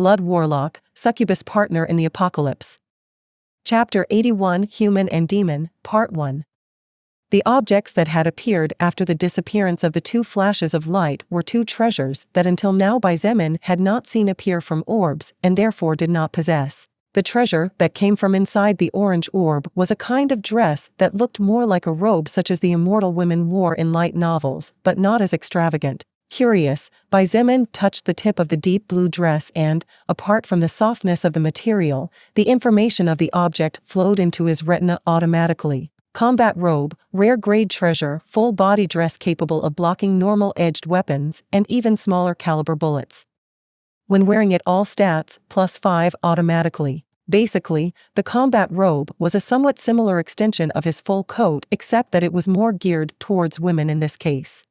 Blood Warlock, Succubus Partner in the Apocalypse. Chapter 81 Human and Demon, Part 1. The objects that had appeared after the disappearance of the two flashes of light were two treasures that until now Xietain had not seen appear from orbs and therefore did not possess. The treasure that came from inside the orange orb was a kind of dress that looked more like a robe such as the immortal women wore in light novels, but not as extravagant. Curious, Xietain touched the tip of the deep blue dress and, apart from the softness of the material, the information of the object flowed into his retina automatically. Combat robe, rare grade treasure, full body dress capable of blocking normal edged weapons and even smaller caliber bullets. When wearing it, all stats +5 automatically. Basically, the combat robe was a somewhat similar extension of his full coat, except that it was more geared towards women in this case.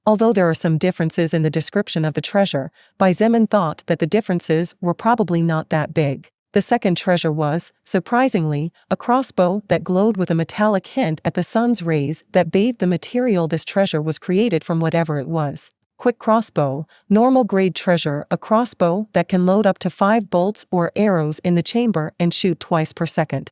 Although there are some differences in the description of the treasure, Xietain thought that the differences were probably not that big. The second treasure was, surprisingly, a crossbow that glowed with a metallic hint at the sun's rays that bathed the material. This treasure was created from whatever it was. Quick crossbow, normal grade treasure, a crossbow that can load up to 5 bolts or arrows in the chamber and shoot twice per second.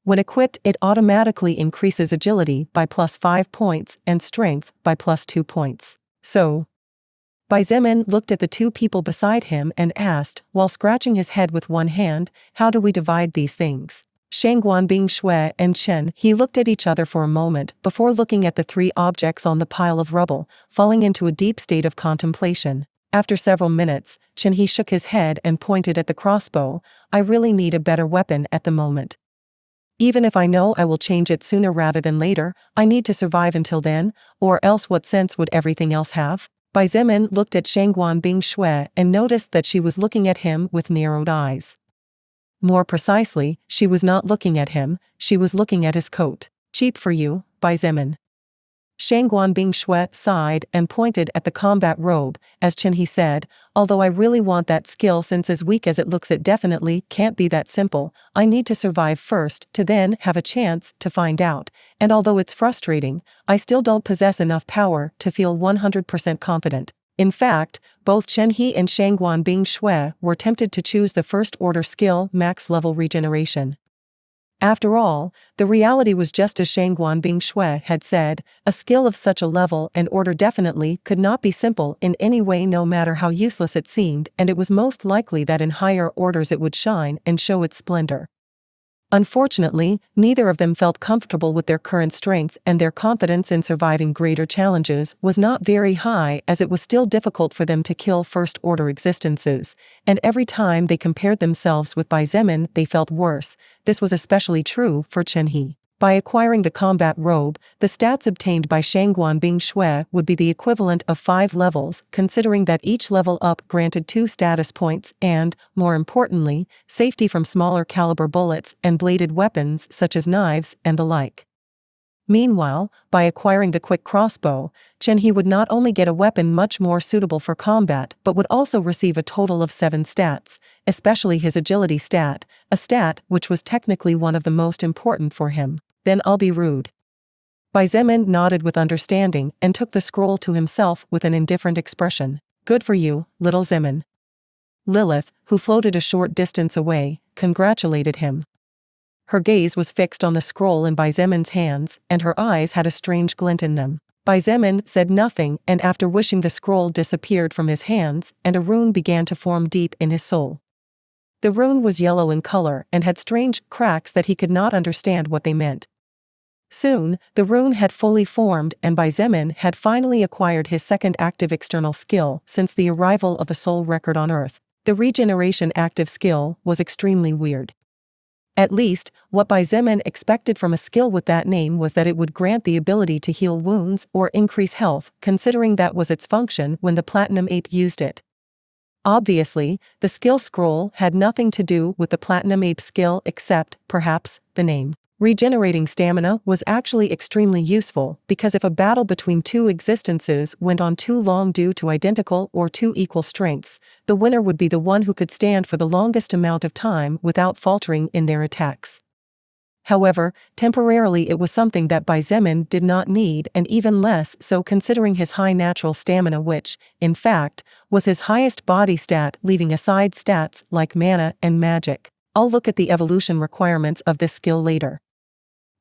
When equipped, it automatically increases agility by +5 points and strength by +2 points. So, Xietain looked at the two people beside him and asked, while scratching his head with one hand, "How do we divide these things?" Shui and Chen He looked at each other for a moment before looking at the three objects on the pile of rubble, falling into a deep state of contemplation. After several minutes, Chen He shook his head and pointed at the crossbow. "I really need a better weapon at the moment. Even if I know I will change it sooner rather than later, I need to survive until then, or else what sense would everything else have?" Xietain looked at Shui and noticed that she was looking at him with narrowed eyes. More precisely, she was not looking at him, she was looking at his coat. "Cheap for you, Xietain." Shui sighed and pointed at the combat robe, as Chen He said, "Although I really want that skill, since as weak as it looks it definitely can't be that simple. I need to survive first to then have a chance to find out, and although it's frustrating, I still don't possess enough power to feel 100% confident." In fact, both Chen He and Shui were tempted to choose the first order skill, max level regeneration. After all, the reality was just as Shui had said, a skill of such a level and order definitely could not be simple in any way, no matter how useless it seemed, and it was most likely that in higher orders it would shine and show its splendor. Unfortunately, neither of them felt comfortable with their current strength, and their confidence in surviving greater challenges was not very high, as it was still difficult for them to kill first-order existences, and every time they compared themselves with Xietain they felt worse. This was especially true for Chen He. By acquiring the combat robe, the stats obtained by Shui would be the equivalent of 5 levels, considering that each level up granted 2 status points and, more importantly, safety from smaller caliber bullets and bladed weapons such as knives and the like. Meanwhile, by acquiring the quick crossbow, Chen He would not only get a weapon much more suitable for combat but would also receive a total of 7 stats, especially his agility stat, a stat which was technically one of the most important for him. "Then I'll be rude." Xietain nodded with understanding and took the scroll to himself with an indifferent expression. "Good for you, little Xietain." Lilith, who floated a short distance away, congratulated him. Her gaze was fixed on the scroll in Xietan's hands, and her eyes had a strange glint in them. Xietain said nothing, and after wishing, the scroll disappeared from his hands, and a rune began to form deep in his soul. The rune was yellow in color and had strange cracks that he could not understand what they meant. Soon, the rune had fully formed, and Xietain had finally acquired his second active external skill since the arrival of the soul record on Earth. The regeneration active skill was extremely weird. At least, what Xietain expected from a skill with that name was that it would grant the ability to heal wounds or increase health, considering that was its function when the Platinum Ape used it. Obviously, the skill scroll had nothing to do with the Platinum Ape skill except, perhaps, the name. Regenerating stamina was actually extremely useful, because if a battle between two existences went on too long due to identical or two equal strengths, the winner would be the one who could stand for the longest amount of time without faltering in their attacks. However, temporarily it was something that Xietain did not need, and even less so considering his high natural stamina, which, in fact, was his highest body stat, leaving aside stats like mana and magic. I'll look at the evolution requirements of this skill later.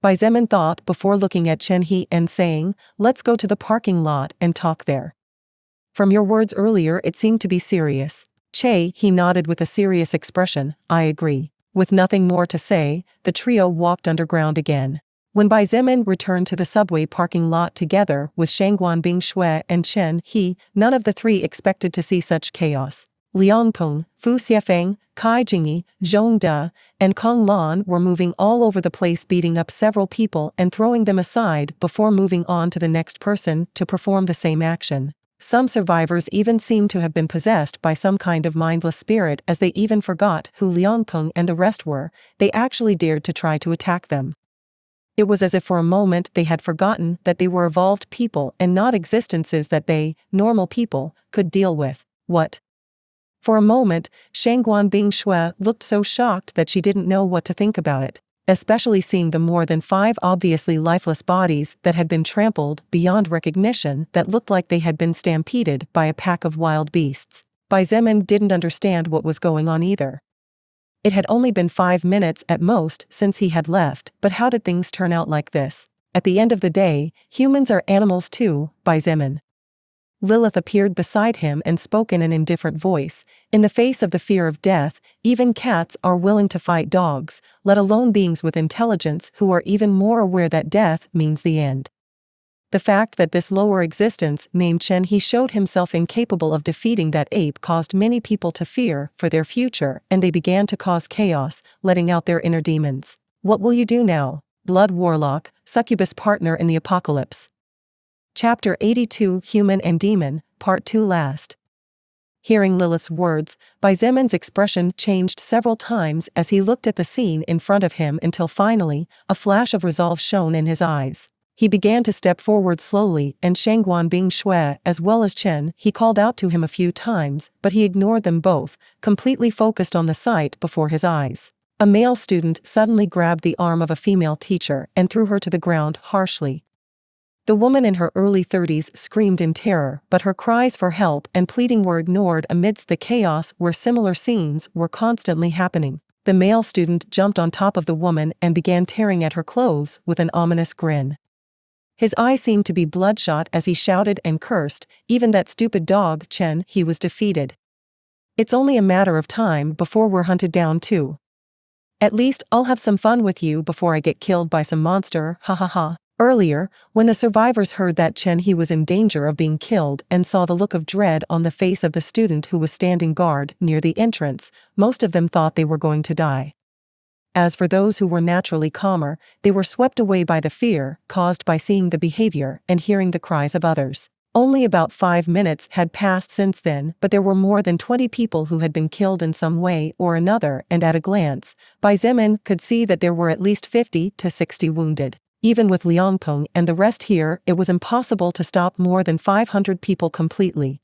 Xietain thought before looking at Chen He and saying, "Let's go to the parking lot and talk there." "From your words earlier it seemed to be serious." He nodded with a serious expression. "I agree." With nothing more to say, the trio walked underground again. When Xietain returned to the subway parking lot together with Shangguan Bingshui and Chen He, none of the three expected to see such chaos. Liangpeng, Fu Xiefeng, Kai Jingyi, Zhong De, and Kong Lan were moving all over the place, beating up several people and throwing them aside before moving on to the next person to perform the same action. Some survivors even seemed to have been possessed by some kind of mindless spirit, as they even forgot who Liangpeng and the rest were. They actually dared to try to attack them. It was as if for a moment they had forgotten that they were evolved people and not existences that they, normal people, could deal with. What? For a moment, Shangguan Bingshui looked so shocked that she didn't know what to think about it, especially seeing the more than 5 obviously lifeless bodies that had been trampled beyond recognition that looked like they had been stampeded by a pack of wild beasts. Xietain didn't understand what was going on either. It had only been 5 minutes at most since he had left, but how did things turn out like this? At the end of the day, humans are animals too, Xietain. Lilith appeared beside him and spoke in an indifferent voice. "In the face of the fear of death, even cats are willing to fight dogs, let alone beings with intelligence who are even more aware that death means the end." The fact that this lower existence named Chen He showed himself incapable of defeating that ape caused many people to fear for their future, and they began to cause chaos, letting out their inner demons. What will you do now? Blood Warlock, Succubus Partner in the Apocalypse. Chapter 82 Human and Demon, Part 2 last. Hearing Lilith's words, Xietan's expression changed several times as he looked at the scene in front of him until finally, a flash of resolve shone in his eyes. He began to step forward slowly, and Shangguan Bingshui as well as Chen He called out to him a few times, but he ignored them both, completely focused on the sight before his eyes. A male student suddenly grabbed the arm of a female teacher and threw her to the ground harshly. The woman in her early 30s screamed in terror, but her cries for help and pleading were ignored amidst the chaos where similar scenes were constantly happening. The male student jumped on top of the woman and began tearing at her clothes with an ominous grin. His eyes seemed to be bloodshot as he shouted and cursed, "Even that stupid dog, Chen He was defeated. It's only a matter of time before we're hunted down too. At least I'll have some fun with you before I get killed by some monster, ha ha ha." Earlier, when the survivors heard that Chen He was in danger of being killed and saw the look of dread on the face of the student who was standing guard near the entrance, most of them thought they were going to die. As for those who were naturally calmer, they were swept away by the fear caused by seeing the behavior and hearing the cries of others. Only about 5 minutes had passed since then, but there were more than 20 people who had been killed in some way or another, and at a glance, Xietain could see that there were at least 50 to 60 wounded. Even with Liangpeng and the rest here, it was impossible to stop more than 500 people completely.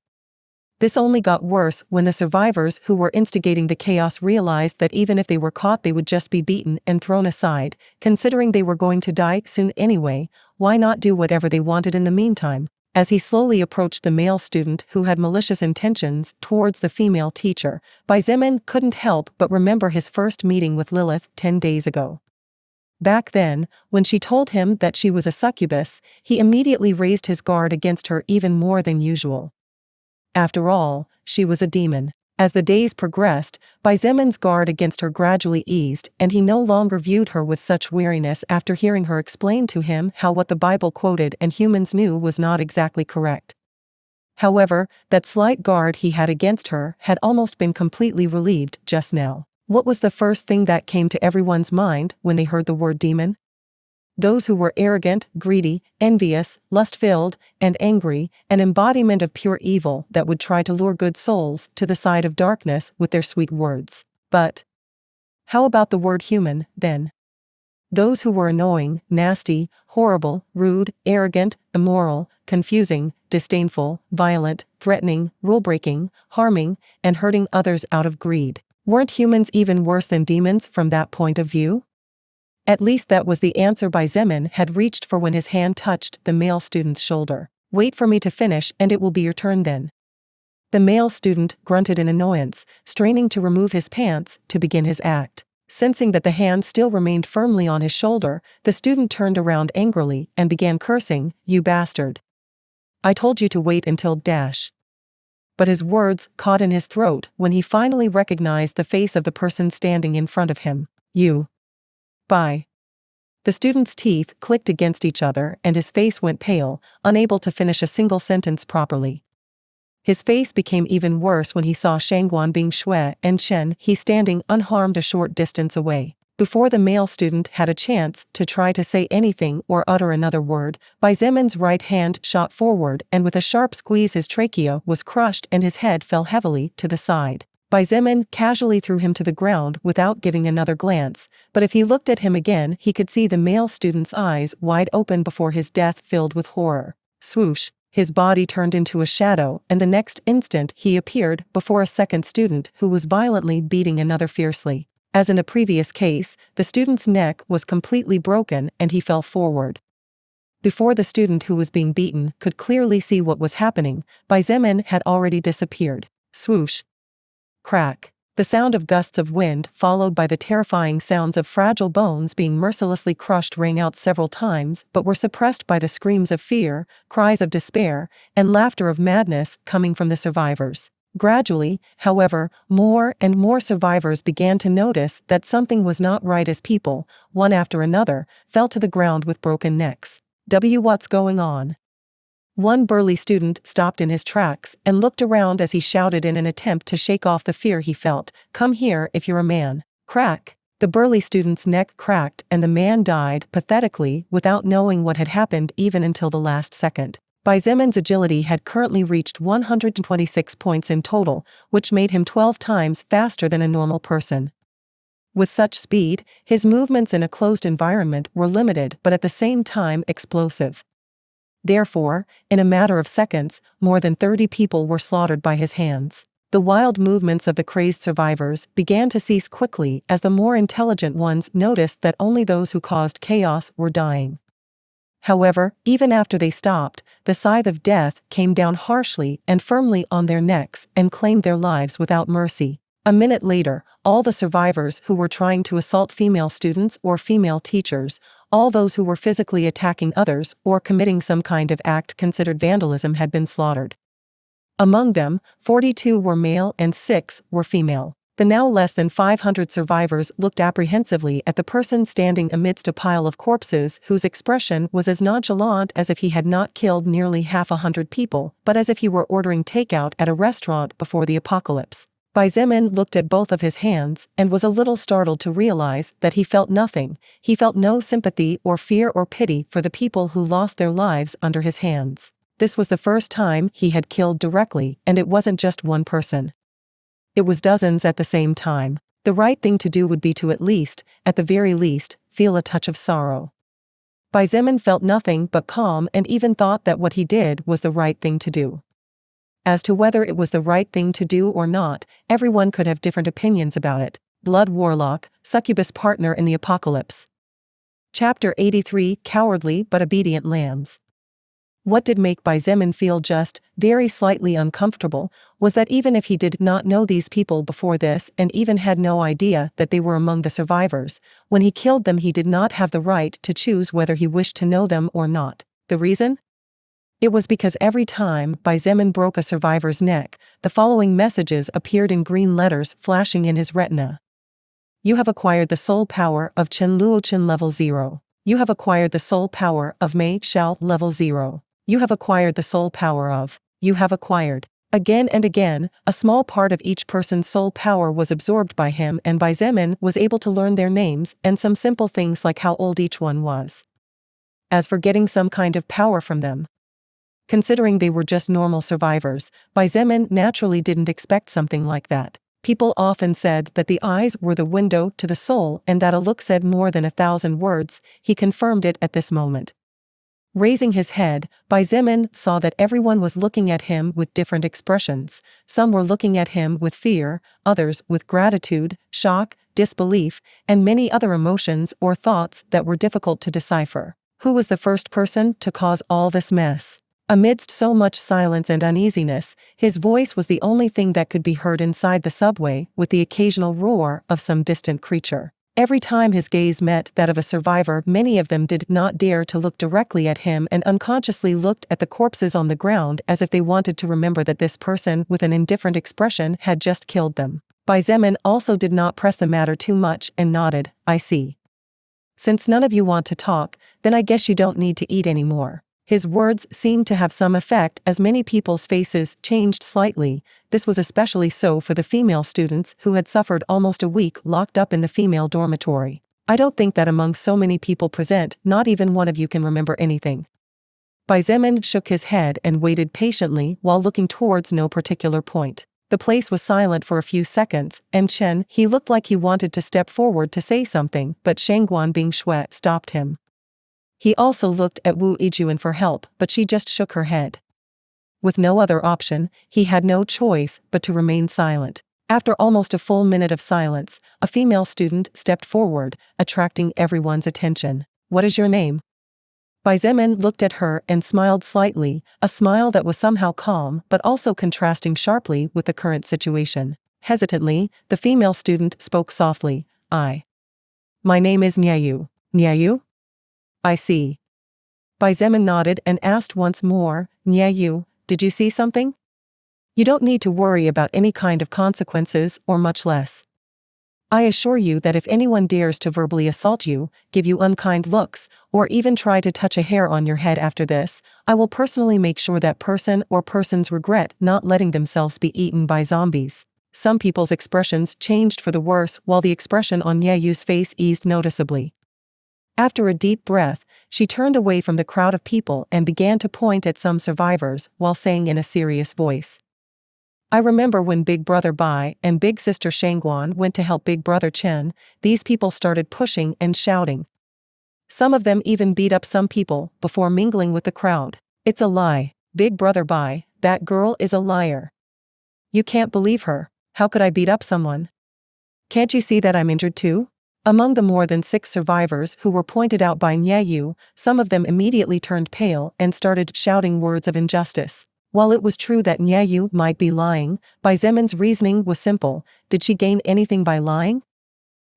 This only got worse when the survivors who were instigating the chaos realized that even if they were caught they would just be beaten and thrown aside. Considering they were going to die soon anyway, why not do whatever they wanted in the meantime? As he slowly approached the male student who had malicious intentions towards the female teacher, Xietain couldn't help but remember his first meeting with Lilith 10 days ago. Back then, when she told him that she was a succubus, he immediately raised his guard against her even more than usual. After all, she was a demon. As the days progressed, Xietan's guard against her gradually eased, and he no longer viewed her with such weariness after hearing her explain to him how what the Bible quoted and humans knew was not exactly correct. However, that slight guard he had against her had almost been completely relieved just now. What was the first thing that came to everyone's mind when they heard the word demon? Those who were arrogant, greedy, envious, lust-filled, and angry, an embodiment of pure evil that would try to lure good souls to the side of darkness with their sweet words. But how about the word human, then? Those who were annoying, nasty, horrible, rude, arrogant, immoral, confusing, disdainful, violent, threatening, rule-breaking, harming, and hurting others out of greed. Weren't humans even worse than demons from that point of view? At least that was the answer Xietain had reached for when his hand touched the male student's shoulder. "Wait for me to finish and it will be your turn then." The male student grunted in annoyance, straining to remove his pants to begin his act. Sensing that the hand still remained firmly on his shoulder, the student turned around angrily and began cursing, "You bastard. I told you to wait until dash." But his words caught in his throat when he finally recognized the face of the person standing in front of him. "You. Bye." The student's teeth clicked against each other and his face went pale, unable to finish a single sentence properly. His face became even worse when he saw Shangguan Bing Shui and Chen He standing unharmed a short distance away. Before the male student had a chance to try to say anything or utter another word, Xietan's right hand shot forward and with a sharp squeeze his trachea was crushed and his head fell heavily to the side. Xietain casually threw him to the ground without giving another glance, but if he looked at him again he could see the male student's eyes wide open before his death filled with horror. Swoosh. His body turned into a shadow and the next instant he appeared before a second student who was violently beating another fiercely. As in a previous case, the student's neck was completely broken and he fell forward. Before the student who was being beaten could clearly see what was happening, Xietain had already disappeared. Swoosh. Crack. The sound of gusts of wind followed by the terrifying sounds of fragile bones being mercilessly crushed rang out several times but were suppressed by the screams of fear, cries of despair, and laughter of madness coming from the survivors. Gradually, however, more and more survivors began to notice that something was not right as people, one after another, fell to the ground with broken necks. What's going on? One burly student stopped in his tracks and looked around as he shouted in an attempt to shake off the fear he felt, "Come here if you're a man." Crack. The burly student's neck cracked and the man died pathetically without knowing what had happened even until the last second. Xietan's agility had currently reached 126 points in total, which made him 12 times faster than a normal person. With such speed, his movements in a closed environment were limited but at the same time explosive. Therefore, in a matter of seconds, more than 30 people were slaughtered by his hands. The wild movements of the crazed survivors began to cease quickly as the more intelligent ones noticed that only those who caused chaos were dying. However, even after they stopped, the scythe of death came down harshly and firmly on their necks and claimed their lives without mercy. A minute later, all the survivors who were trying to assault female students or female teachers, all those who were physically attacking others or committing some kind of act considered vandalism had been slaughtered. Among them, 42 were male and 6 were female. The now less than 500 survivors looked apprehensively at the person standing amidst a pile of corpses whose expression was as nonchalant as if he had not killed nearly 100 people, but as if he were ordering takeout at a restaurant before the apocalypse. Xietain looked at both of his hands and was a little startled to realize that he felt nothing. He felt no sympathy or fear or pity for the people who lost their lives under his hands. This was the first time he had killed directly, and it wasn't just one person. It was dozens at the same time. The right thing to do would be to at the very least, feel a touch of sorrow. Xietain felt nothing but calm and even thought that what he did was the right thing to do. As to whether it was the right thing to do or not, everyone could have different opinions about it. Blood Warlock, Succubus Partner in the Apocalypse. Chapter 83 Cowardly but Obedient Lambs. What did make Xietain feel just very slightly uncomfortable was that even if he did not know these people before this and even had no idea that they were among the survivors, when he killed them he did not have the right to choose whether he wished to know them or not. The reason? It was because every time Xietain broke a survivor's neck, the following messages appeared in green letters flashing in his retina. You have acquired the soul power of Chen Luochen level 0. You have acquired the soul power of Mei Xiao level 0. You have acquired the soul power of. You have acquired. Again and again, a small part of each person's soul power was absorbed by him and Xietain was able to learn their names and some simple things like how old each one was. As for getting some kind of power from them, considering they were just normal survivors, Xietain naturally didn't expect something like that. People often said that the eyes were the window to the soul and that a look said more than 1,000 words. He confirmed it at this moment. Raising his head, Xietain saw that everyone was looking at him with different expressions. Some were looking at him with fear, others with gratitude, shock, disbelief, and many other emotions or thoughts that were difficult to decipher. Who was the first person to cause all this mess? Amidst so much silence and uneasiness, his voice was the only thing that could be heard inside the subway, with the occasional roar of some distant creature. Every time his gaze met that of a survivor, many of them did not dare to look directly at him and unconsciously looked at the corpses on the ground as if they wanted to remember that this person with an indifferent expression had just killed them. Xietain also did not press the matter too much and nodded, "I see. Since none of you want to talk, then I guess you don't need to eat anymore." His words seemed to have some effect as many people's faces changed slightly. This was especially so for the female students who had suffered almost a week locked up in the female dormitory. "I don't think that among so many people present, not even one of you can remember anything." Xietain shook his head and waited patiently while looking towards no particular point. The place was silent for a few seconds, and he looked like he wanted to step forward to say something, but Shangguan Bingshui stopped him. He also looked at Wu Yijuan for help, but she just shook her head. With no other option, he had no choice but to remain silent. After almost a full minute of silence, a female student stepped forward, attracting everyone's attention. "What is your name?" Xietain looked at her and smiled slightly, a smile that was somehow calm but also contrasting sharply with the current situation. Hesitantly, the female student spoke softly, My name is Nyayu." "Nyayu? I see." Xietain nodded and asked once more, "Nyayu, did you see something? You don't need to worry about any kind of consequences or much less. I assure you that if anyone dares to verbally assault you, give you unkind looks, or even try to touch a hair on your head after this, I will personally make sure that person or persons regret not letting themselves be eaten by zombies." Some people's expressions changed for the worse while the expression on Nyayu's face eased noticeably. After a deep breath, she turned away from the crowd of people and began to point at some survivors while saying in a serious voice, "I remember when Big Brother Bai and Big Sister Shangguan went to help Big Brother Chen, these people started pushing and shouting. Some of them even beat up some people before mingling with the crowd. It's a lie. Big Brother Bai, that girl is a liar. You can't believe her. How could I beat up someone? Can't you see that I'm injured too?" Among the more than 6 survivors who were pointed out by Nyayu, some of them immediately turned pale and started shouting words of injustice. While it was true that Nyayu might be lying, Xietan's reasoning was simple. Did she gain anything by lying?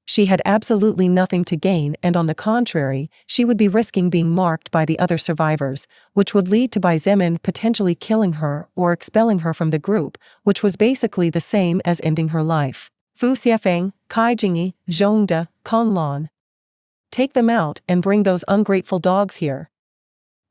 She had absolutely nothing to gain, and on the contrary, she would be risking being marked by the other survivors, which would lead to Xietain potentially killing her or expelling her from the group, which was basically the same as ending her life. "Fu Xiafeng, Kai Jingyi, Zhongde, Conlan. Take them out and bring those ungrateful dogs here."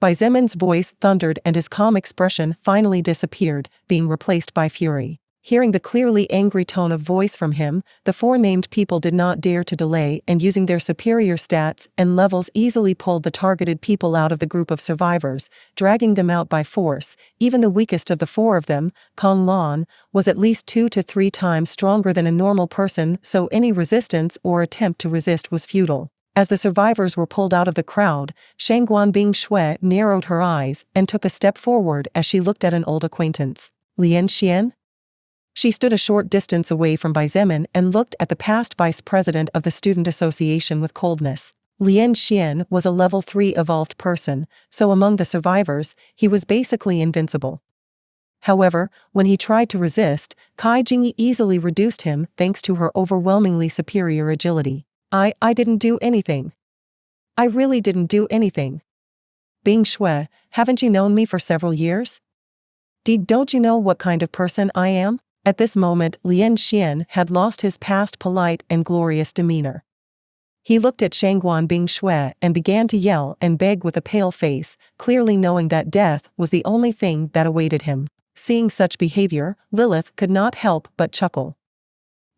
Xietan's voice thundered and his calm expression finally disappeared, being replaced by fury. Hearing the clearly angry tone of voice from him, the 4 named people did not dare to delay and using their superior stats and levels easily pulled the targeted people out of the group of survivors, dragging them out by force. Even the weakest of the 4 of them, Conlan, was at least 2 to 3 times stronger than a normal person, so any resistance or attempt to resist was futile. As the survivors were pulled out of the crowd, Shangguan Bingshui narrowed her eyes and took a step forward as she looked at an old acquaintance. "Lian Xian?" She stood a short distance away from Xietain and looked at the past vice president of the student association with coldness. Lian Xian was a level 3 evolved person, so among the survivors, he was basically invincible. However, when he tried to resist, Kai Jingyi easily reduced him thanks to her overwhelmingly superior agility. I didn't do anything. I really didn't do anything. Bingshui, haven't you known me for several years? Don't you know what kind of person I am?" At this moment, Lian Xian had lost his past polite and glorious demeanor. He looked at Shangguan Bingshui and began to yell and beg with a pale face, clearly knowing that death was the only thing that awaited him. Seeing such behavior, Lilith could not help but chuckle.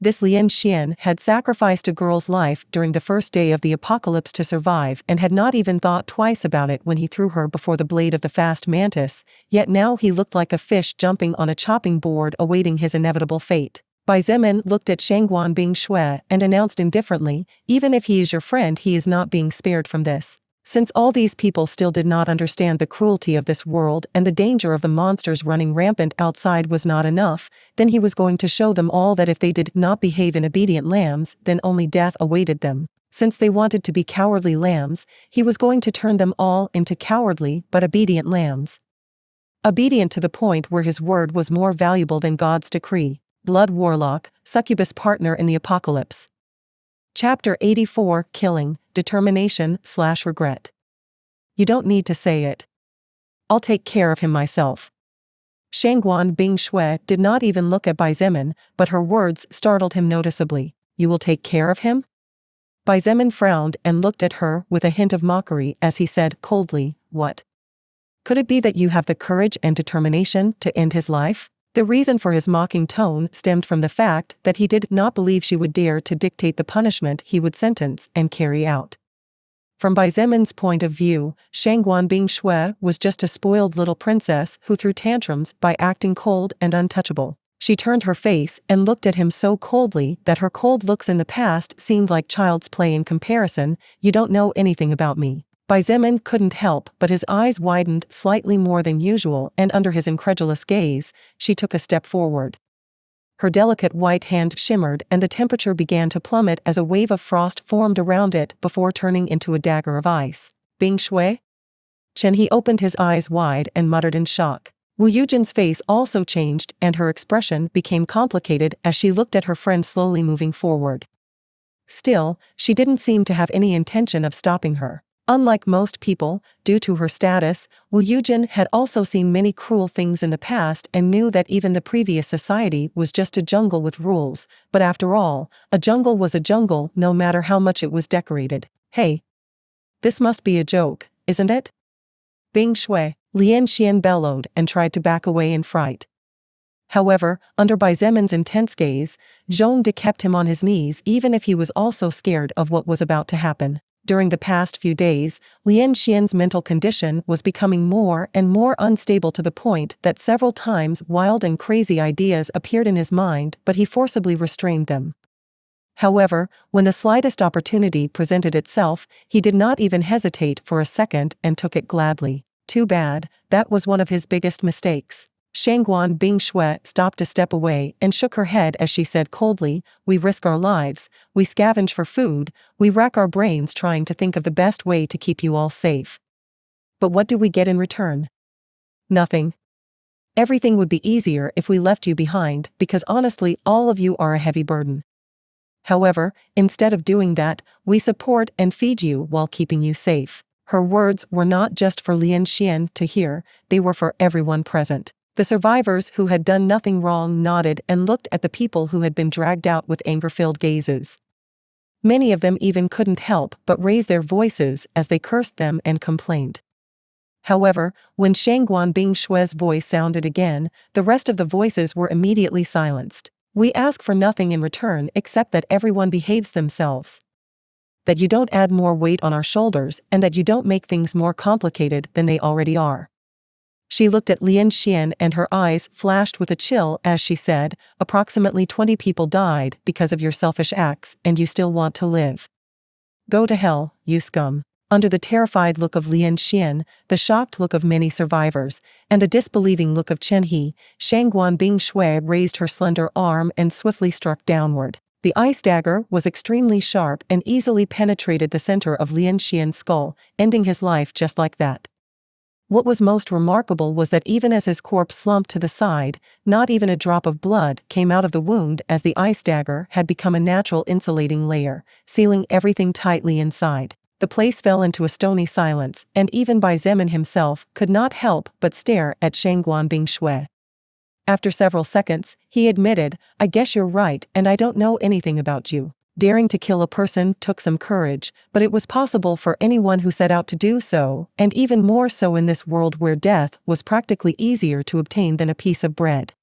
This Lian Xian had sacrificed a girl's life during the first day of the apocalypse to survive and had not even thought twice about it when he threw her before the blade of the fast mantis, yet now he looked like a fish jumping on a chopping board awaiting his inevitable fate. Xietain looked at Shangguan Bingshui and announced indifferently, "Even if he is your friend, he is not being spared from this." Since all these people still did not understand the cruelty of this world and the danger of the monsters running rampant outside was not enough, then he was going to show them all that if they did not behave in obedient lambs, then only death awaited them. Since they wanted to be cowardly lambs, he was going to turn them all into cowardly but obedient lambs. Obedient to the point where his word was more valuable than God's decree. Blood Warlock, Succubus Partner in the Apocalypse. Chapter 84, Killing, Determination/Regret. You don't need to say it. I'll take care of him myself. Shangguan Bing Shui did not even look at Bai Zemin, but her words startled him noticeably. You will take care of him? Bai Zemin frowned and looked at her with a hint of mockery as he said coldly, What? Could it be that you have the courage and determination to end his life? The reason for his mocking tone stemmed from the fact that he did not believe she would dare to dictate the punishment he would sentence and carry out. From Bai Zemin's point of view, Shangguan Bing Shui was just a spoiled little princess who threw tantrums by acting cold and untouchable. She turned her face and looked at him so coldly that her cold looks in the past seemed like child's play in comparison. You don't know anything about me. Bai Zemin couldn't help but his eyes widened slightly more than usual, and under his incredulous gaze, she took a step forward. Her delicate white hand shimmered and the temperature began to plummet as a wave of frost formed around it before turning into a dagger of ice. Bing Shui? Chen He opened his eyes wide and muttered in shock. Wu Yujin's face also changed and her expression became complicated as she looked at her friend slowly moving forward. Still, she didn't seem to have any intention of stopping her. Unlike most people, due to her status, Wu Yujin had also seen many cruel things in the past and knew that even the previous society was just a jungle with rules, but after all, a jungle was a jungle no matter how much it was decorated. Hey! This must be a joke, isn't it? Bing Shui, Lian Xian bellowed and tried to back away in fright. However, under Bai Zemin's intense gaze, Zhong De kept him on his knees even if he was also scared of what was about to happen. During the past few days, Lian Xian's mental condition was becoming more and more unstable to the point that several times wild and crazy ideas appeared in his mind, but he forcibly restrained them. However, when the slightest opportunity presented itself, he did not even hesitate for a second and took it gladly. Too bad, that was one of his biggest mistakes. Shangguan Bing Shui stopped a step away and shook her head as she said coldly, We risk our lives, we scavenge for food, we rack our brains trying to think of the best way to keep you all safe. But what do we get in return? Nothing. Everything would be easier if we left you behind because honestly all of you are a heavy burden. However, instead of doing that, we support and feed you while keeping you safe. Her words were not just for Lian Xian to hear, they were for everyone present. The survivors who had done nothing wrong nodded and looked at the people who had been dragged out with anger-filled gazes. Many of them even couldn't help but raise their voices as they cursed them and complained. However, when Shangguan Bing Shui's voice sounded again, the rest of the voices were immediately silenced. We ask for nothing in return except that everyone behaves themselves. That you don't add more weight on our shoulders and that you don't make things more complicated than they already are. She looked at Lian Xian and her eyes flashed with a chill as she said, Approximately 20 people died because of your selfish acts and you still want to live. Go to hell, you scum. Under the terrified look of Lian Xian, the shocked look of many survivors, and the disbelieving look of Chen He, Shangguan Bing Shui raised her slender arm and swiftly struck downward. The ice dagger was extremely sharp and easily penetrated the center of Lian Xian's skull, ending his life just like that. What was most remarkable was that even as his corpse slumped to the side, not even a drop of blood came out of the wound as the ice dagger had become a natural insulating layer, sealing everything tightly inside. The place fell into a stony silence, and even Bai Zemin himself could not help but stare at Shangguan Bing Shui. After several seconds, he admitted, I guess you're right and I don't know anything about you. Daring to kill a person took some courage, but it was possible for anyone who set out to do so, and even more so in this world where death was practically easier to obtain than a piece of bread.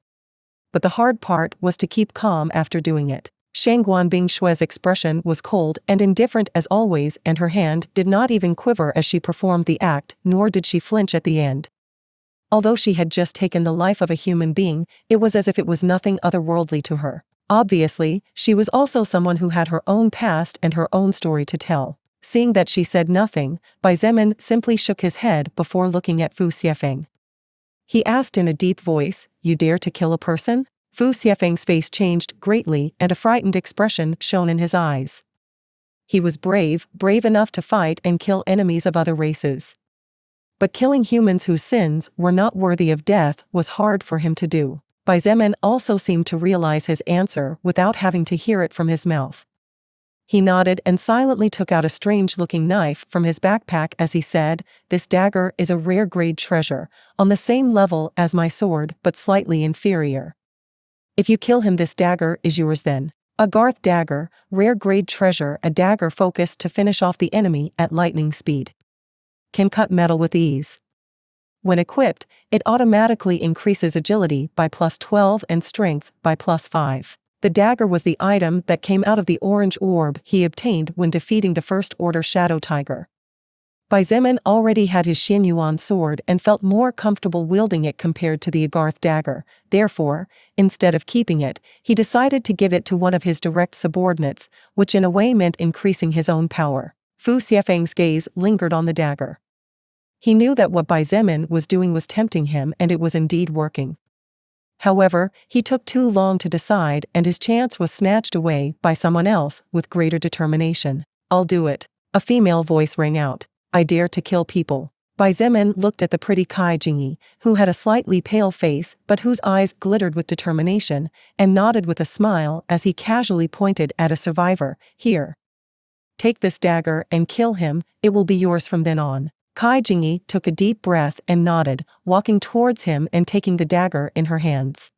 But the hard part was to keep calm after doing it. Shangguan Bing Shui's expression was cold and indifferent as always, and her hand did not even quiver as she performed the act, nor did she flinch at the end. Although she had just taken the life of a human being, it was as if it was nothing otherworldly to her. Obviously, she was also someone who had her own past and her own story to tell. Seeing that she said nothing, Bai Zemin simply shook his head before looking at Fu Xiefeng. He asked in a deep voice, "You dare to kill a person?" Fu Xiefeng's face changed greatly and a frightened expression shone in his eyes. He was brave enough to fight and kill enemies of other races. But killing humans whose sins were not worthy of death was hard for him to do. Bai Zemin also seemed to realize his answer without having to hear it from his mouth. He nodded and silently took out a strange-looking knife from his backpack as he said, "This dagger is a rare-grade treasure, on the same level as my sword but slightly inferior. If you kill him, this dagger is yours then." A Garth dagger, rare-grade treasure, a dagger focused to finish off the enemy at lightning speed. Can cut metal with ease. When equipped, it automatically increases agility by +12 and strength by +5. The dagger was the item that came out of the orange orb he obtained when defeating the First Order Shadow Tiger. Bai Zemin already had his Xianyuan sword and felt more comfortable wielding it compared to the Agarth dagger. Therefore, instead of keeping it, he decided to give it to one of his direct subordinates, which in a way meant increasing his own power. Fu Xiefeng's gaze lingered on the dagger. He knew that what Bai Zemin was doing was tempting him, and it was indeed working. However, he took too long to decide, and his chance was snatched away by someone else with greater determination. "I'll do it," a female voice rang out. "I dare to kill people." Bai Zemin looked at the pretty Kai Jingyi, who had a slightly pale face but whose eyes glittered with determination, and nodded with a smile as he casually pointed at a survivor. "Here. Take this dagger and kill him, it will be yours from then on." Kai Jingyi took a deep breath and nodded, walking towards him and taking the dagger in her hands.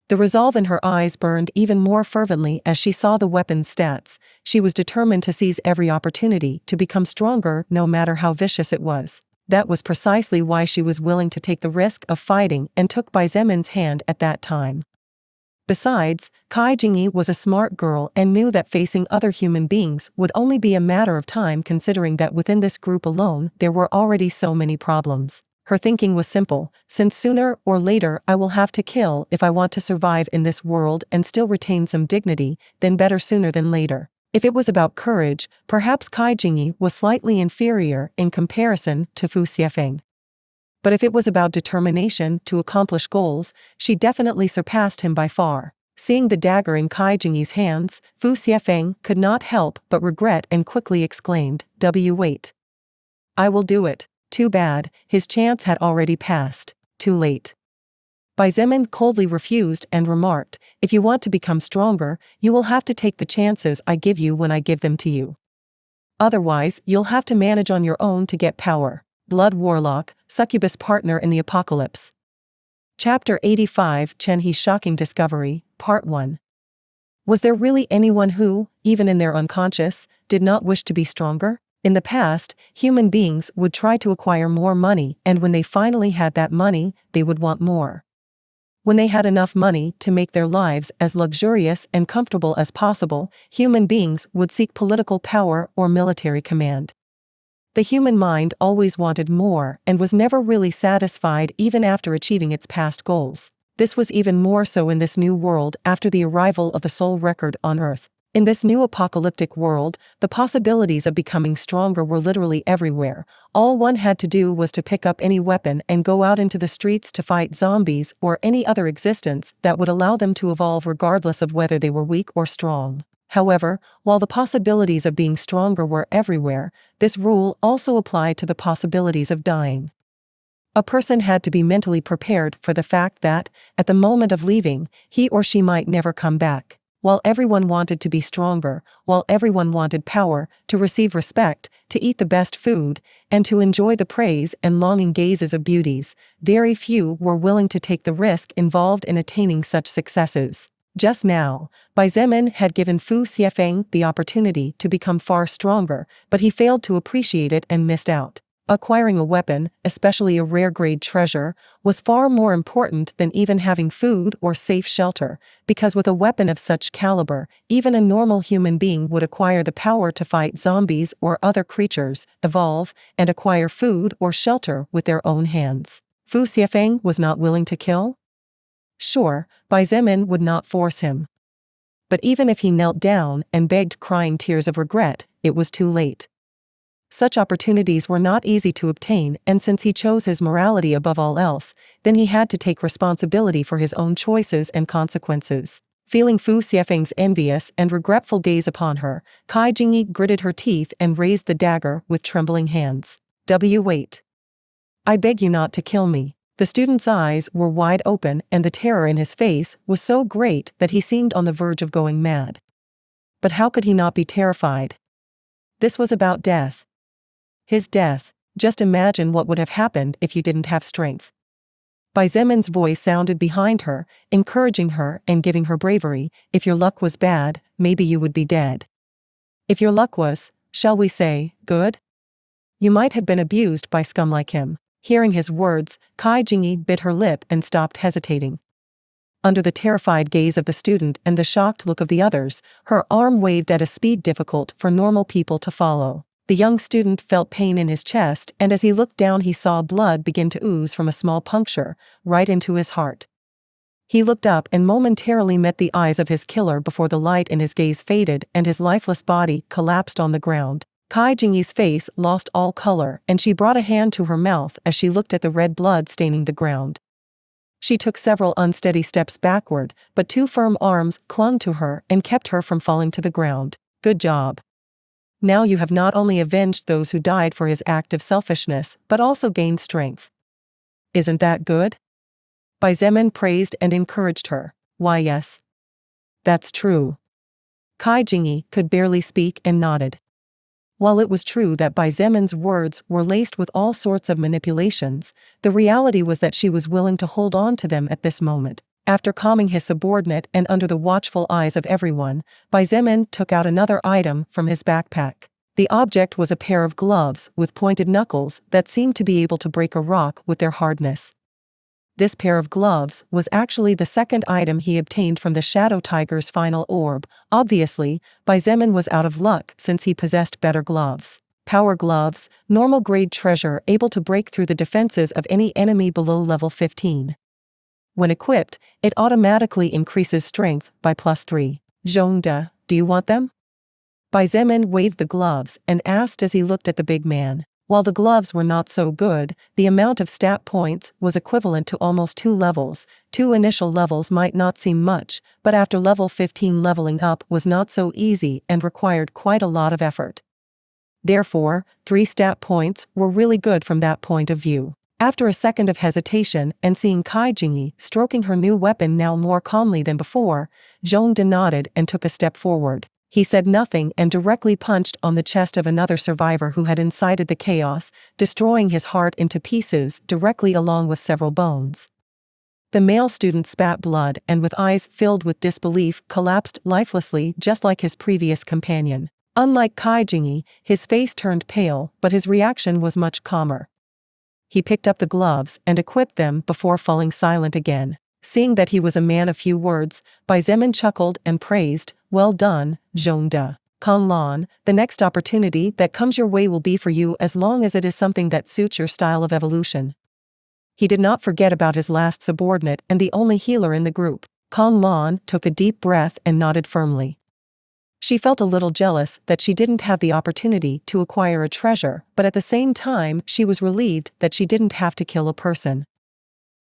The resolve in her eyes burned even more fervently as she saw the weapon's stats. She was determined to seize every opportunity to become stronger no matter how vicious it was. That was precisely why she was willing to take the risk of fighting and took Bai Zemin's hand at that time. Besides, Kai Jingyi was a smart girl and knew that facing other human beings would only be a matter of time, considering that within this group alone there were already so many problems. Her thinking was simple: since sooner or later I will have to kill if I want to survive in this world and still retain some dignity, then better sooner than later. If it was about courage, perhaps Kai Jingyi was slightly inferior in comparison to Fu Xiefeng. But if it was about determination to accomplish goals, she definitely surpassed him by far. Seeing the dagger in Kai Jingyi's hands, Fu Xiefeng could not help but regret and quickly exclaimed, "Wait. I will do it." Too bad, his chance had already passed. Too late. Bai Zemin coldly refused and remarked, "If you want to become stronger, you will have to take the chances I give you when I give them to you. Otherwise, you'll have to manage on your own to get power." Blood Warlock, Succubus Partner in the Apocalypse. Chapter 85, Chen He's Shocking Discovery, Part 1. Was there really anyone who, even in their unconscious, did not wish to be stronger? In the past, human beings would try to acquire more money, and when they finally had that money, they would want more. When they had enough money to make their lives as luxurious and comfortable as possible, human beings would seek political power or military command. The human mind always wanted more and was never really satisfied even after achieving its past goals. This was even more so in this new world after the arrival of the soul record on Earth. In this new apocalyptic world, the possibilities of becoming stronger were literally everywhere. All one had to do was to pick up any weapon and go out into the streets to fight zombies or any other existence that would allow them to evolve regardless of whether they were weak or strong. However, while the possibilities of being stronger were everywhere, this rule also applied to the possibilities of dying. A person had to be mentally prepared for the fact that, at the moment of leaving, he or she might never come back. While everyone wanted to be stronger, while everyone wanted power, to receive respect, to eat the best food, and to enjoy the praise and longing gazes of beauties, very few were willing to take the risk involved in attaining such successes. Just now, Bai Zemin had given Fu Xiefeng the opportunity to become far stronger, but he failed to appreciate it and missed out. Acquiring a weapon, especially a rare-grade treasure, was far more important than even having food or safe shelter, because with a weapon of such caliber, even a normal human being would acquire the power to fight zombies or other creatures, evolve, and acquire food or shelter with their own hands. Fu Xiefeng was not willing to kill? Sure, Bai Zemin would not force him. But even if he knelt down and begged, crying tears of regret, it was too late. Such opportunities were not easy to obtain, and since he chose his morality above all else, then he had to take responsibility for his own choices and consequences. Feeling Fu Xiefeng's envious and regretful gaze upon her, Kai Jingyi gritted her teeth and raised the dagger with trembling hands. Wait. I beg you not to kill me. The student's eyes were wide open and the terror in his face was so great that he seemed on the verge of going mad. But how could he not be terrified? This was about death. His death. Just imagine what would have happened if you didn't have strength. Bai Zemin's voice sounded behind her, encouraging her and giving her bravery. If your luck was bad, maybe you would be dead. If your luck was, shall we say, good? You might have been abused by scum like him. Hearing his words, Kai Jingyi bit her lip and stopped hesitating. Under the terrified gaze of the student and the shocked look of the others, her arm waved at a speed difficult for normal people to follow. The young student felt pain in his chest, and as he looked down he saw blood begin to ooze from a small puncture, right into his heart. He looked up and momentarily met the eyes of his killer before the light in his gaze faded and his lifeless body collapsed on the ground. Kai Jingyi's face lost all color, and she brought a hand to her mouth as she looked at the red blood staining the ground. She took several unsteady steps backward, but two firm arms clung to her and kept her from falling to the ground. Good job. Now you have not only avenged those who died for his act of selfishness, but also gained strength. Isn't that good? Bai Zemin praised and encouraged her. Why yes. That's true. Kai Jingyi could barely speak and nodded. While it was true that Bai Zemin's words were laced with all sorts of manipulations, the reality was that she was willing to hold on to them at this moment. After calming his subordinate and under the watchful eyes of everyone, Bai Zemin took out another item from his backpack. The object was a pair of gloves with pointed knuckles that seemed to be able to break a rock with their hardness. This pair of gloves was actually the second item he obtained from the Shadow Tiger's final orb. Obviously, Bai Zemin was out of luck since he possessed better gloves. Power gloves, normal grade treasure able to break through the defenses of any enemy below level 15. When equipped, it automatically increases strength by +3. Zhongde, do you want them? Bai Zemin waved the gloves and asked as he looked at the big man. While the gloves were not so good, the amount of stat points was equivalent to almost 2 levels. 2 initial levels might not seem much, but after level 15 leveling up was not so easy and required quite a lot of effort. Therefore, 3 stat points were really good from that point of view. After a second of hesitation and seeing Kai Jingyi stroking her new weapon now more calmly than before, Zhongde nodded and took a step forward. He said nothing and directly punched on the chest of another survivor who had incited the chaos, destroying his heart into pieces directly along with several bones. The male student spat blood and with eyes filled with disbelief collapsed lifelessly just like his previous companion. Unlike Kai Jingyi, his face turned pale, but his reaction was much calmer. He picked up the gloves and equipped them before falling silent again. Seeing that he was a man of few words, Bai Zemin chuckled and praised, "Well done, Zhongde. Kong Lan, the next opportunity that comes your way will be for you as long as it is something that suits your style of evolution." He did not forget about his last subordinate and the only healer in the group. Kong Lan took a deep breath and nodded firmly. She felt a little jealous that she didn't have the opportunity to acquire a treasure, but at the same time she was relieved that she didn't have to kill a person.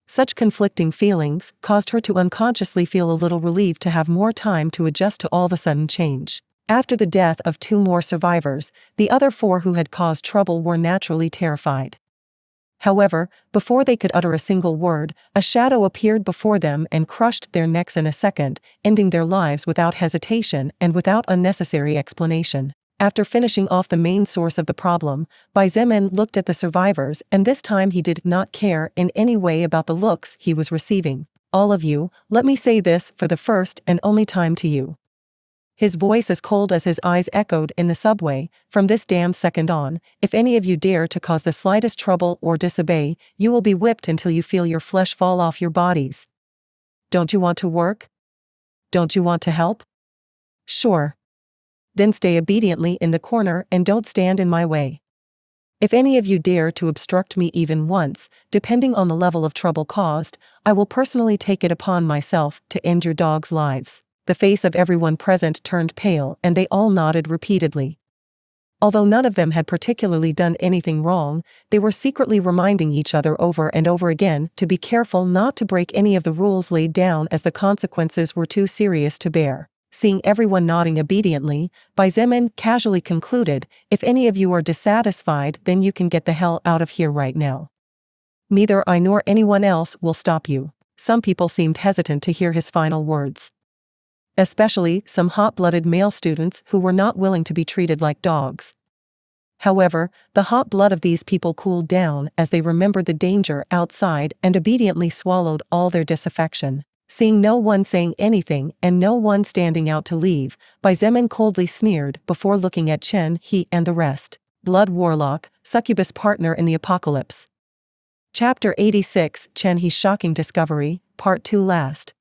Such conflicting feelings caused her to unconsciously feel a little relieved to have more time to adjust to all of a sudden change. After the death of 2 more survivors, the other 4 who had caused trouble were naturally terrified. However, before they could utter a single word, a shadow appeared before them and crushed their necks in a second, ending their lives without hesitation and without unnecessary explanation. After finishing off the main source of the problem, Bai Zemin looked at the survivors and this time he did not care in any way about the looks he was receiving. "All of you, let me say this for the first and only time to you." His voice as cold as his eyes echoed in the subway, "From this damn second on, if any of you dare to cause the slightest trouble or disobey, you will be whipped until you feel your flesh fall off your bodies. Don't you want to work? Don't you want to help? Sure. Then stay obediently in the corner and don't stand in my way. If any of you dare to obstruct me even once, depending on the level of trouble caused, I will personally take it upon myself to end your dogs' lives." The face of everyone present turned pale and they all nodded repeatedly. Although none of them had particularly done anything wrong, they were secretly reminding each other over and over again to be careful not to break any of the rules laid down, as the consequences were too serious to bear. Seeing everyone nodding obediently, Xietain casually concluded, "If any of you are dissatisfied, then you can get the hell out of here right now. Neither I nor anyone else will stop you." Some people seemed hesitant to hear his final words. Especially some hot-blooded male students who were not willing to be treated like dogs. However, the hot blood of these people cooled down as they remembered the danger outside and obediently swallowed all their disaffection. Seeing no one saying anything and no one standing out to leave, Xietain coldly sneered before looking at Chen He and the rest. Blood Warlock, Succubus Partner in the Apocalypse. Chapter 86, Chen He's Shocking Discovery, Part 2 last.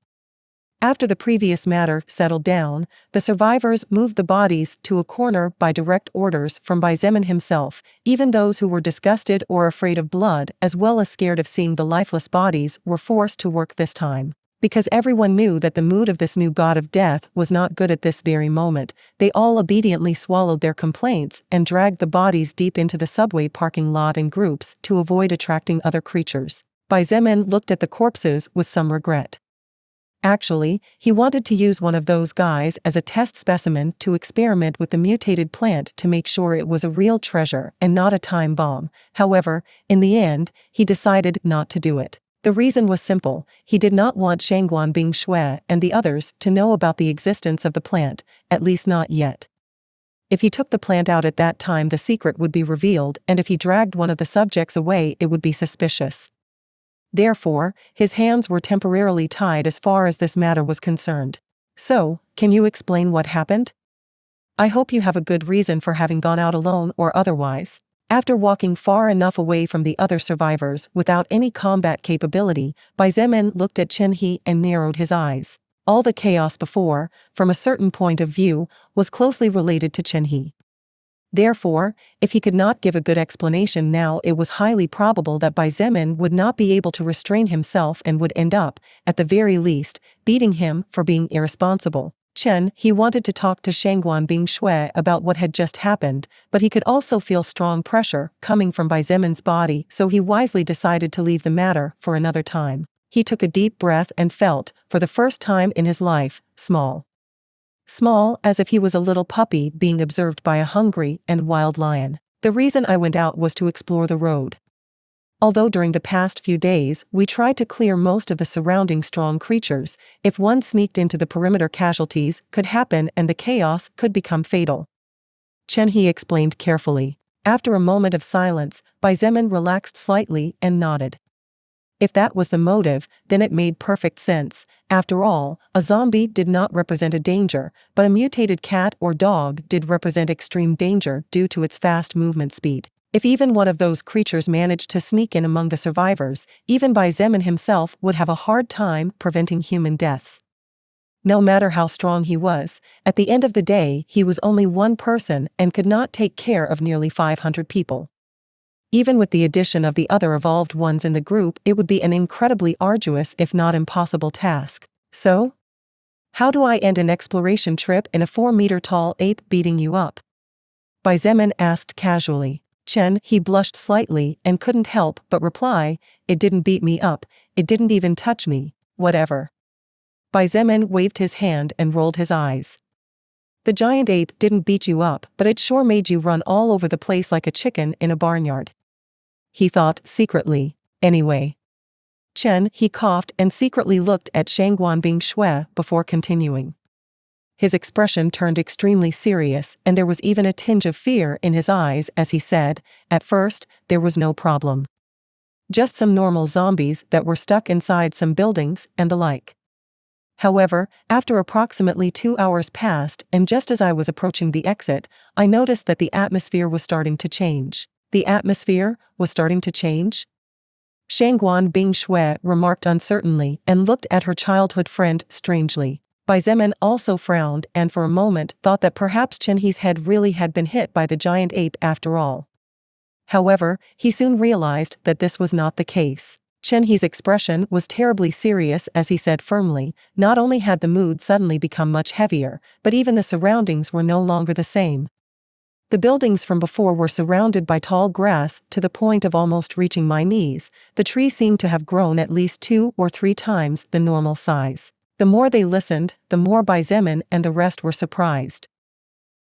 After the previous matter settled down, the survivors moved the bodies to a corner by direct orders from Xietain himself. Even those who were disgusted or afraid of blood, as well as scared of seeing the lifeless bodies, were forced to work this time. Because everyone knew that the mood of this new god of death was not good at this very moment, they all obediently swallowed their complaints and dragged the bodies deep into the subway parking lot in groups to avoid attracting other creatures. Xietain looked at the corpses with some regret. Actually, he wanted to use one of those guys as a test specimen to experiment with the mutated plant to make sure it was a real treasure and not a time bomb. However, in the end, he decided not to do it. The reason was simple: he did not want Shangguan Bing Shui and the others to know about the existence of the plant, at least not yet. If he took the plant out at that time, the secret would be revealed, and if he dragged one of the subjects away, it would be suspicious. Therefore, his hands were temporarily tied as far as this matter was concerned. "So, can you explain what happened? I hope you have a good reason for having gone out alone or otherwise." After walking far enough away from the other survivors without any combat capability, Xietain looked at Chen He and narrowed his eyes. All the chaos before, from a certain point of view, was closely related to Chen He. Therefore, if he could not give a good explanation now, it was highly probable that Xietain would not be able to restrain himself and would end up, at the very least, beating him for being irresponsible. Chen He wanted to talk to Shangguan Bing Shui about what had just happened, but he could also feel strong pressure coming from Xietan's body, so he wisely decided to leave the matter for another time. He took a deep breath and felt, for the first time in his life, small. Small, as if he was a little puppy being observed by a hungry and wild lion. "The reason I went out was to explore the road. Although during the past few days we tried to clear most of the surrounding strong creatures, if one sneaked into the perimeter, casualties could happen and the chaos could become fatal." Chen He explained carefully. After a moment of silence, Xietain relaxed slightly and nodded. If that was the motive, then it made perfect sense. After all, a zombie did not represent a danger, but a mutated cat or dog did represent extreme danger due to its fast movement speed. If even one of those creatures managed to sneak in among the survivors, even Xietain himself would have a hard time preventing human deaths. No matter how strong he was, at the end of the day he was only one person and could not take care of nearly 500 people. Even with the addition of the other evolved ones in the group, it would be an incredibly arduous if not impossible task. "So? How do I end an exploration trip in a 4-meter-tall ape beating you up?" Xietain asked casually. Chen He blushed slightly and couldn't help but reply, "It didn't beat me up, it didn't even touch me, whatever." Xietain waved his hand and rolled his eyes. "The giant ape didn't beat you up, but it sure made you run all over the place like a chicken in a barnyard," he thought secretly. "Anyway." Chen He coughed and secretly looked at Shangguan Bing Shui before continuing. His expression turned extremely serious, and there was even a tinge of fear in his eyes as he said, "At first, there was no problem. Just some normal zombies that were stuck inside some buildings and the like. However, after approximately 2 hours passed, and just as I was approaching the exit, I noticed that the atmosphere was starting to change." "The atmosphere was starting to change?" Shangguan Bing Shui remarked uncertainly and looked at her childhood friend strangely. Xietain also frowned and for a moment thought that perhaps Chen He's head really had been hit by the giant ape after all. However, he soon realized that this was not the case. Chen He's expression was terribly serious as he said firmly, not only had the mood suddenly become much heavier, but even the surroundings were no longer the same. The buildings from before were surrounded by tall grass to the point of almost reaching my knees. The tree seemed to have grown at least 2 or 3 times the normal size. The more they listened, the more Xietain and the rest were surprised.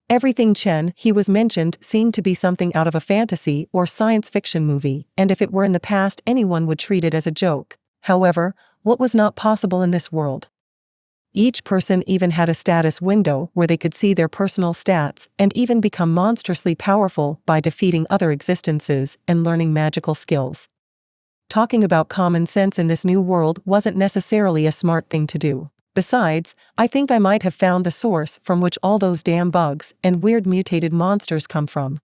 Everything he was mentioned seemed to be something out of a fantasy or science fiction movie, and if it were in the past anyone would treat it as a joke. However, what was not possible in this world? Each person even had a status window where they could see their personal stats and even become monstrously powerful by defeating other existences and learning magical skills. Talking about common sense in this new world wasn't necessarily a smart thing to do. Besides, I think I might have found the source from which all those damn bugs and weird mutated monsters come from.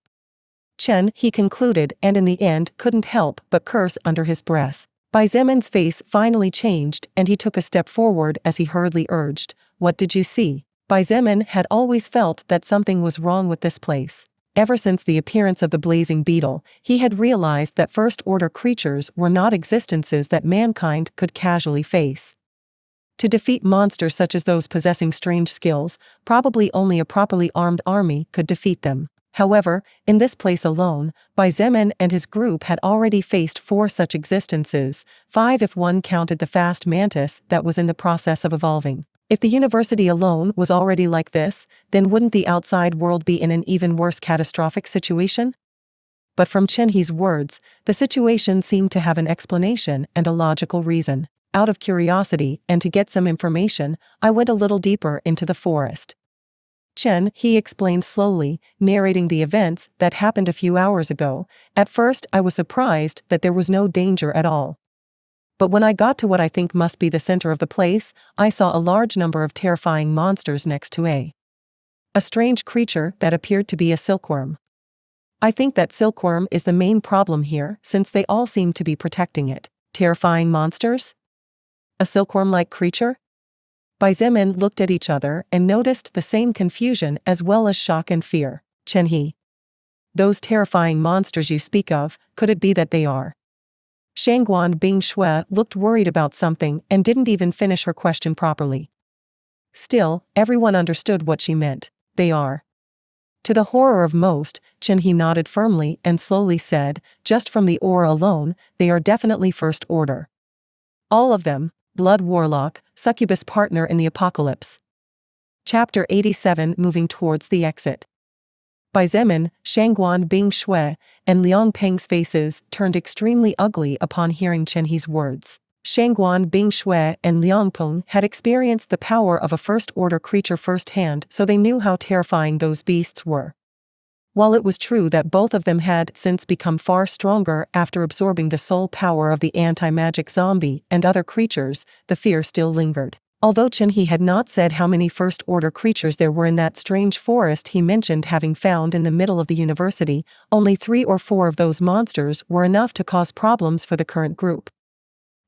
He concluded, and in the end couldn't help but curse under his breath. Xietan's face finally changed and he took a step forward as he hurriedly urged, "What did you see?" Xietain had always felt that something was wrong with this place. Ever since the appearance of the blazing beetle, he had realized that first-order creatures were not existences that mankind could casually face. To defeat monsters such as those possessing strange skills, probably only a properly armed army could defeat them. However, in this place alone, Xietain and his group had already faced 4 such existences, 5 if one counted the fast mantis that was in the process of evolving. If the university alone was already like this, then wouldn't the outside world be in an even worse catastrophic situation? But from Chenhe's words, the situation seemed to have an explanation and a logical reason. Out of curiosity and to get some information, I went a little deeper into the forest. He explained slowly, narrating the events that happened a few hours ago. At first I was surprised that there was no danger at all. But when I got to what I think must be the center of the place, I saw a large number of terrifying monsters next to a strange creature that appeared to be a silkworm. I think that silkworm is the main problem here, since they all seem to be protecting it. Terrifying monsters? A silkworm-like creature? Xietain looked at each other and noticed the same confusion as well as shock and fear. Chenhe. Those terrifying monsters you speak of, could it be that they are? Shangguan Bingshui looked worried about something and didn't even finish her question properly. Still, everyone understood what she meant. They are. To the horror of most, Chenhe nodded firmly and slowly said, just from the aura alone, they are definitely first order. All of them. Blood Warlock, Succubus Partner in the Apocalypse. Chapter 87. Moving towards the exit. Xietain, Shangguan Bingshui, and Liang Peng's faces turned extremely ugly upon hearing Chenhe's words. Shangguan Bingshui and Liang Peng had experienced the power of a first-order creature firsthand, so they knew how terrifying those beasts were. While it was true that both of them had since become far stronger after absorbing the soul power of the anti-magic zombie and other creatures, the fear still lingered. Although Chenhe had not said how many first-order creatures there were in that strange forest he mentioned having found in the middle of the university, only 3 or 4 of those monsters were enough to cause problems for the current group.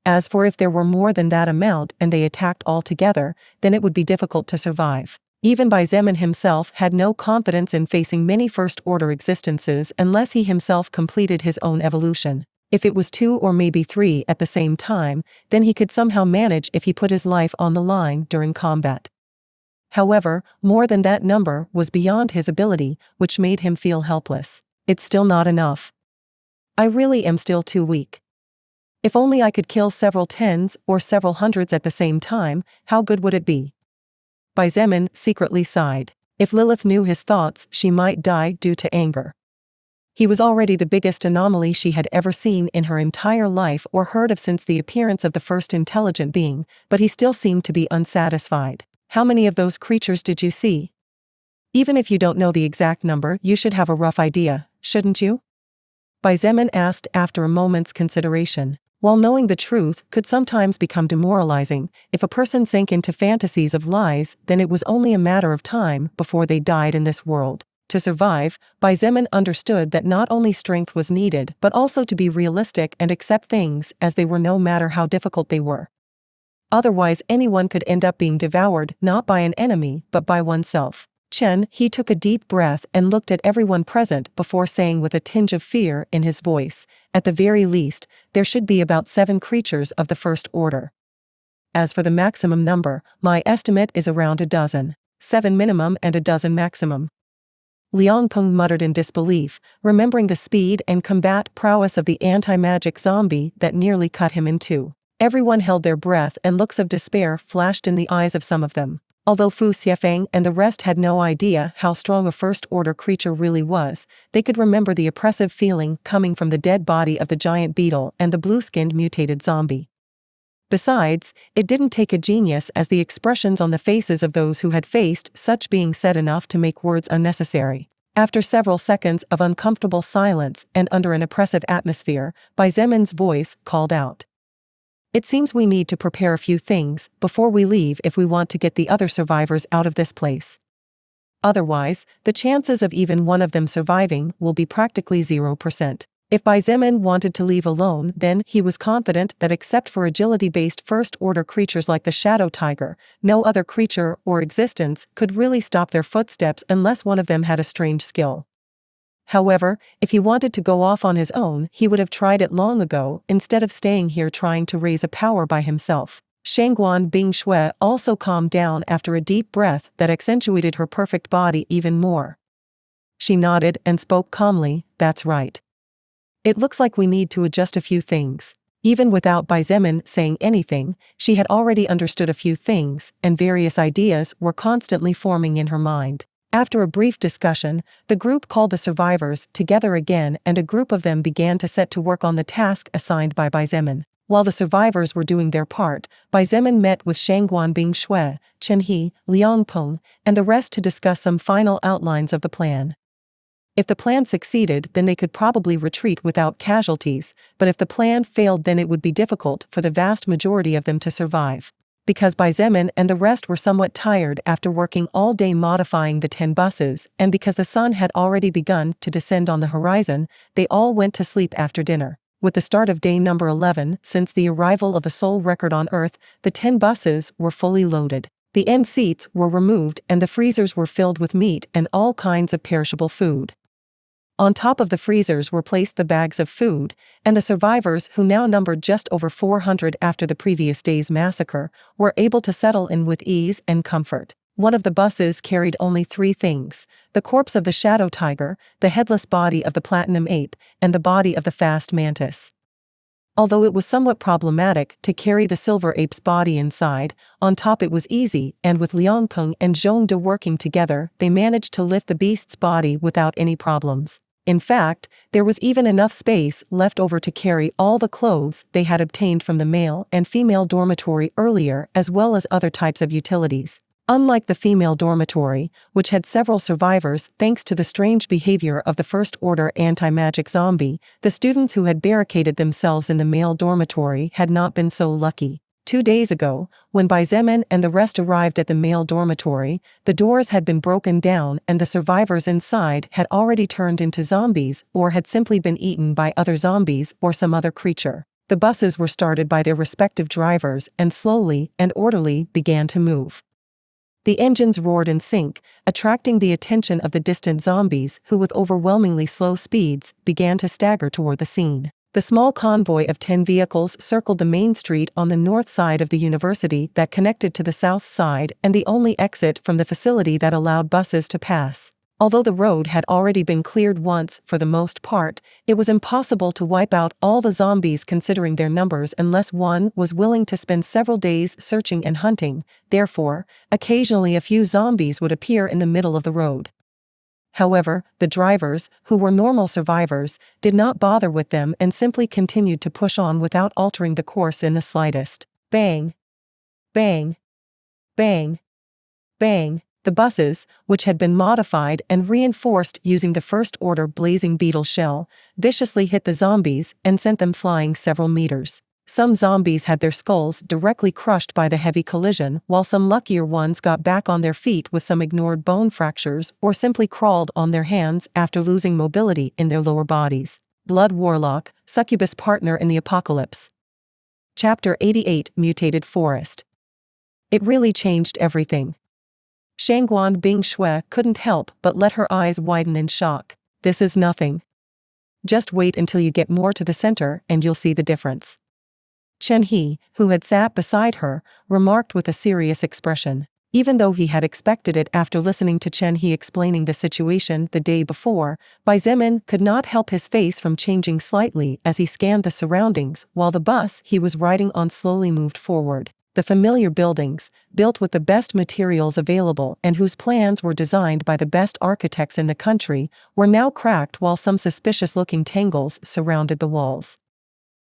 As for if there were more than that amount and they attacked all together, then it would be difficult to survive. Even Xietain himself had no confidence in facing many first-order existences unless he himself completed his own evolution. If it was 2 or maybe 3 at the same time, then he could somehow manage if he put his life on the line during combat. However, more than that number was beyond his ability, which made him feel helpless. It's still not enough. I really am still too weak. If only I could kill several tens or several hundreds at the same time, how good would it be? Xietain secretly sighed. If Lilith knew his thoughts, she might die due to anger. He was already the biggest anomaly she had ever seen in her entire life or heard of since the appearance of the first intelligent being, but he still seemed to be unsatisfied. How many of those creatures did you see? Even if you don't know the exact number, you should have a rough idea, shouldn't you? Xietain asked after a moment's consideration. While knowing the truth could sometimes become demoralizing, if a person sank into fantasies of lies, then it was only a matter of time before they died in this world. To survive, Xietain understood that not only strength was needed but also to be realistic and accept things as they were no matter how difficult they were. Otherwise anyone could end up being devoured not by an enemy but by oneself. He took a deep breath and looked at everyone present before saying with a tinge of fear in his voice, at the very least, there should be about 7 creatures of the first order. As for the maximum number, my estimate is around a dozen. 7 minimum and a dozen maximum. Liang Peng muttered in disbelief, remembering the speed and combat prowess of the anti-magic zombie that nearly cut him in two. Everyone held their breath and looks of despair flashed in the eyes of some of them. Although Fu Xiefeng and the rest had no idea how strong a first-order creature really was, they could remember the oppressive feeling coming from the dead body of the giant beetle and the blue-skinned mutated zombie. Besides, it didn't take a genius, as the expressions on the faces of those who had faced such beings said enough to make words unnecessary. After several seconds of uncomfortable silence and under an oppressive atmosphere, Bai Zemin's voice called out. "It seems we need to prepare a few things before we leave if we want to get the other survivors out of this place. Otherwise, the chances of even one of them surviving will be practically 0%. If Bai Zemin wanted to leave alone, then he was confident that except for agility-based first-order creatures like the shadow tiger, no other creature or existence could really stop their footsteps unless one of them had a strange skill. However, if he wanted to go off on his own, he would have tried it long ago instead of staying here trying to raise a power by himself." Shangguan Bingshui also calmed down after a deep breath that accentuated her perfect body even more. She nodded and spoke calmly, "That's right. It looks like we need to adjust a few things." Even without Bai Zemin saying anything, she had already understood a few things, and various ideas were constantly forming in her mind. After a brief discussion, the group called the survivors together again, and a group of them began to set to work on the task assigned by Bai Zemin. While the survivors were doing their part, Bai Zemin met with Shangguan Bingshui, Chen He, Liang Peng, and the rest to discuss some final outlines of the plan. If the plan succeeded, then they could probably retreat without casualties, but if the plan failed, then it would be difficult for the vast majority of them to survive. Because Bai Zemin and the rest were somewhat tired after working all day modifying the 10 buses, and because the sun had already begun to descend on the horizon, they all went to sleep after dinner. With the start of day number 11, since the arrival of the Soul Record on Earth, the 10 buses were fully loaded. The end seats were removed and the freezers were filled with meat and all kinds of perishable food. On top of the freezers were placed the bags of food, and the survivors, who now numbered just over 400 after the previous day's massacre, were able to settle in with ease and comfort. One of the buses carried only 3 things: the corpse of the shadow tiger, the headless body of the platinum ape, and the body of the fast mantis. Although it was somewhat problematic to carry the silver ape's body inside, on top it was easy, and with Liang Peng and Zhong De working together, they managed to lift the beast's body without any problems. In fact, there was even enough space left over to carry all the clothes they had obtained from the male and female dormitory earlier, as well as other types of utilities. Unlike the female dormitory, which had several survivors thanks to the strange behavior of the first-order anti-magic zombie, the students who had barricaded themselves in the male dormitory had not been so lucky. 2 days ago, when Bai Zemin and the rest arrived at the male dormitory, the doors had been broken down and the survivors inside had already turned into zombies or had simply been eaten by other zombies or some other creature. The buses were started by their respective drivers and slowly and orderly began to move. The engines roared in sync, attracting the attention of the distant zombies who, with overwhelmingly slow speeds, began to stagger toward the scene. The small convoy of 10 vehicles circled the main street on the north side of the university that connected to the south side and the only exit from the facility that allowed buses to pass. Although the road had already been cleared once for the most part, it was impossible to wipe out all the zombies considering their numbers unless one was willing to spend several days searching and hunting. Therefore, occasionally a few zombies would appear in the middle of the road. However, the drivers, who were normal survivors, did not bother with them and simply continued to push on without altering the course in the slightest. Bang! Bang! Bang! Bang! The buses, which had been modified and reinforced using the first-order blazing beetle shell, viciously hit the zombies and sent them flying several meters. Some zombies had their skulls directly crushed by the heavy collision, while some luckier ones got back on their feet with some ignored bone fractures or simply crawled on their hands after losing mobility in their lower bodies. Blood Warlock, Succubus Partner in the Apocalypse. Chapter 88, Mutated Forest. It really changed everything. Shangguan Bingshui couldn't help but let her eyes widen in shock. This is nothing. Just wait until you get more to the center and you'll see the difference. Chen He, who had sat beside her, remarked with a serious expression. Even though he had expected it after listening to Chen He explaining the situation the day before, Bai Zemin could not help his face from changing slightly as he scanned the surroundings while the bus he was riding on slowly moved forward. The familiar buildings, built with the best materials available and whose plans were designed by the best architects in the country, were now cracked while some suspicious-looking tangles surrounded the walls.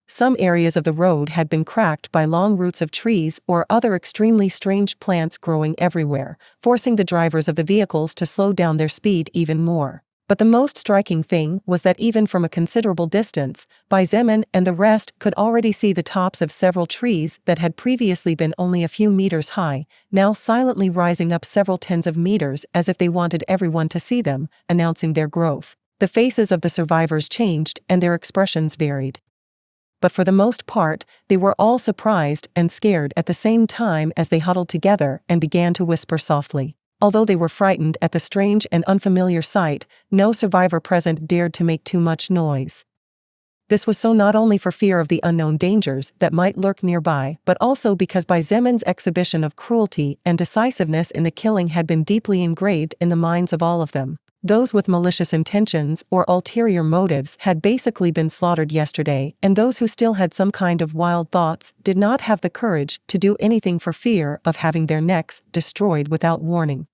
Some areas of the road had been cracked by long roots of trees or other extremely strange plants growing everywhere, forcing the drivers of the vehicles to slow down their speed even more. But the most striking thing was that even from a considerable distance, Bai Zemin and the rest could already see the tops of several trees that had previously been only a few meters high, now silently rising up several tens of meters as if they wanted everyone to see them, announcing their growth. The faces of the survivors changed and their expressions varied. But for the most part, they were all surprised and scared at the same time as they huddled together and began to whisper softly. Although they were frightened at the strange and unfamiliar sight, no survivor present dared to make too much noise. This was so not only for fear of the unknown dangers that might lurk nearby, but also because Bai Zemin's exhibition of cruelty and decisiveness in the killing had been deeply engraved in the minds of all of them. Those with malicious intentions or ulterior motives had basically been slaughtered yesterday, and those who still had some kind of wild thoughts did not have the courage to do anything for fear of having their necks destroyed without warning.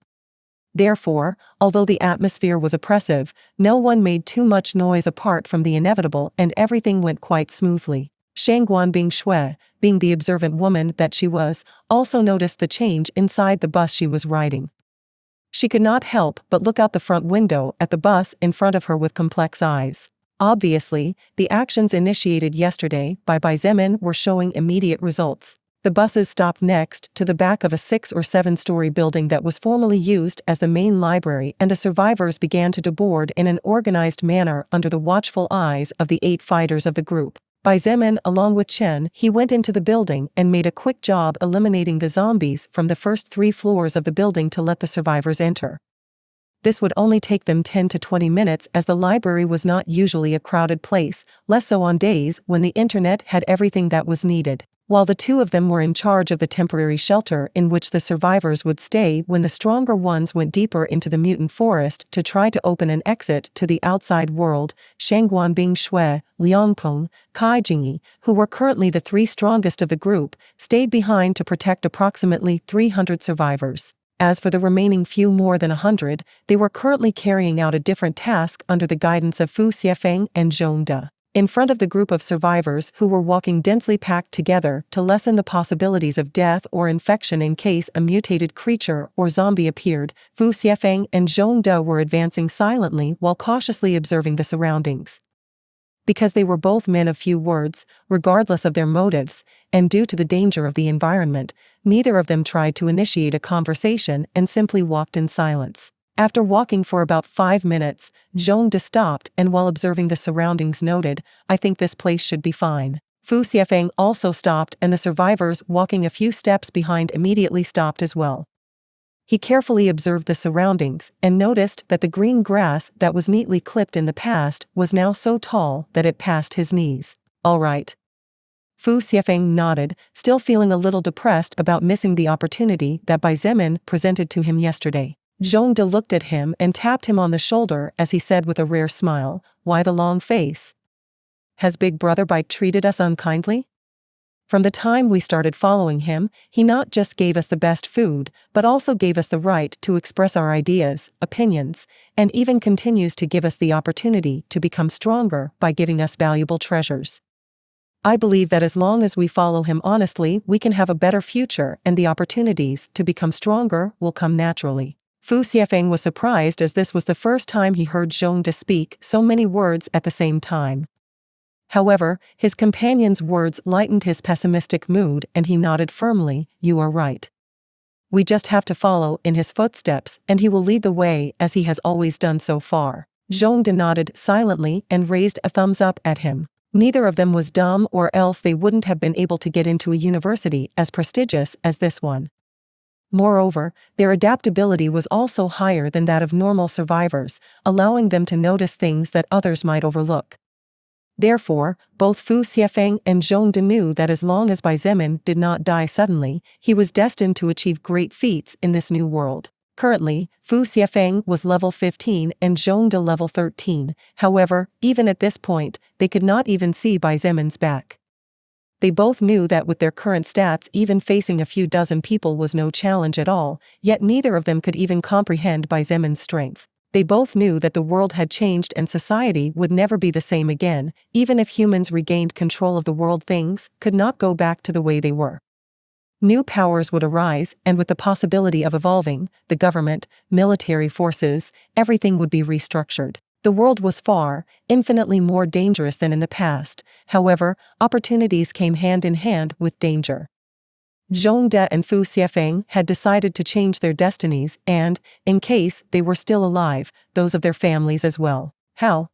Therefore, although the atmosphere was oppressive, no one made too much noise apart from the inevitable and everything went quite smoothly. Shangguan Bing Shui, being the observant woman that she was, also noticed the change inside the bus she was riding. She could not help but look out the front window at the bus in front of her with complex eyes. Obviously, the actions initiated yesterday by Bai Zemin were showing immediate results. The buses stopped next to the back of a 6- or 7-story building that was formerly used as the main library, and the survivors began to deboard in an organized manner under the watchful eyes of the 8 fighters of the group. Bai Zemin, along with Chen, he went into the building and made a quick job eliminating the zombies from the first 3 floors of the building to let the survivors enter. This would only take them 10 to 20 minutes as the library was not usually a crowded place, less so on days when the internet had everything that was needed. While the 2 of them were in charge of the temporary shelter in which the survivors would stay when the stronger ones went deeper into the mutant forest to try to open an exit to the outside world, Shangguan Bing Shui, Liang Peng, Kai Jingyi, who were currently the 3 strongest of the group, stayed behind to protect approximately 300 survivors. As for the remaining few more than 100, they were currently carrying out a different task under the guidance of Fu Xiefeng and Zhong De. In front of the group of survivors who were walking densely packed together to lessen the possibilities of death or infection in case a mutated creature or zombie appeared, Fu Xiefeng and Zhong De were advancing silently while cautiously observing the surroundings. Because they were both men of few words, regardless of their motives, and due to the danger of the environment, neither of them tried to initiate a conversation and simply walked in silence. After walking for about 5 minutes, Zhong De stopped and while observing the surroundings noted, "I think this place should be fine." Fu Xiefeng also stopped and the survivors walking a few steps behind immediately stopped as well. He carefully observed the surroundings and noticed that the green grass that was neatly clipped in the past was now so tall that it passed his knees. "All right." Fu Xiefeng nodded, still feeling a little depressed about missing the opportunity that Bai Zemin presented to him yesterday. Zhong De looked at him and tapped him on the shoulder as he said with a rare smile, "Why the long face? Has Big Brother Bai treated us unkindly? From the time we started following him, he not just gave us the best food, but also gave us the right to express our ideas, opinions, and even continues to give us the opportunity to become stronger by giving us valuable treasures. I believe that as long as we follow him honestly, we can have a better future and the opportunities to become stronger will come naturally." Fu Xiefeng was surprised as this was the first time he heard Zhong De speak so many words at the same time. However, his companion's words lightened his pessimistic mood and he nodded firmly, "You are right. We just have to follow in his footsteps and he will lead the way as he has always done so far." Zhong De nodded silently and raised a thumbs up at him. Neither of them was dumb or else they wouldn't have been able to get into a university as prestigious as this one. Moreover, their adaptability was also higher than that of normal survivors, allowing them to notice things that others might overlook. Therefore, both Fu Xiefeng and Zhong De knew that as long as Bai Zemin did not die suddenly, he was destined to achieve great feats in this new world. Currently, Fu Xiefeng was level 15 and Zhong De level 13, however, even at this point, they could not even see Bai Zemin's back. They both knew that with their current stats even facing a few dozen people was no challenge at all, yet neither of them could even comprehend Bai Zemin's strength. They both knew that the world had changed and society would never be the same again, even if humans regained control of the world, things could not go back to the way they were. New powers would arise, and with the possibility of evolving, the government, military forces, everything would be restructured. The world was far, infinitely more dangerous than in the past, however, opportunities came hand in hand with danger. Zhong De and Fu Xiefeng had decided to change their destinies and, in case they were still alive, those of their families as well. How?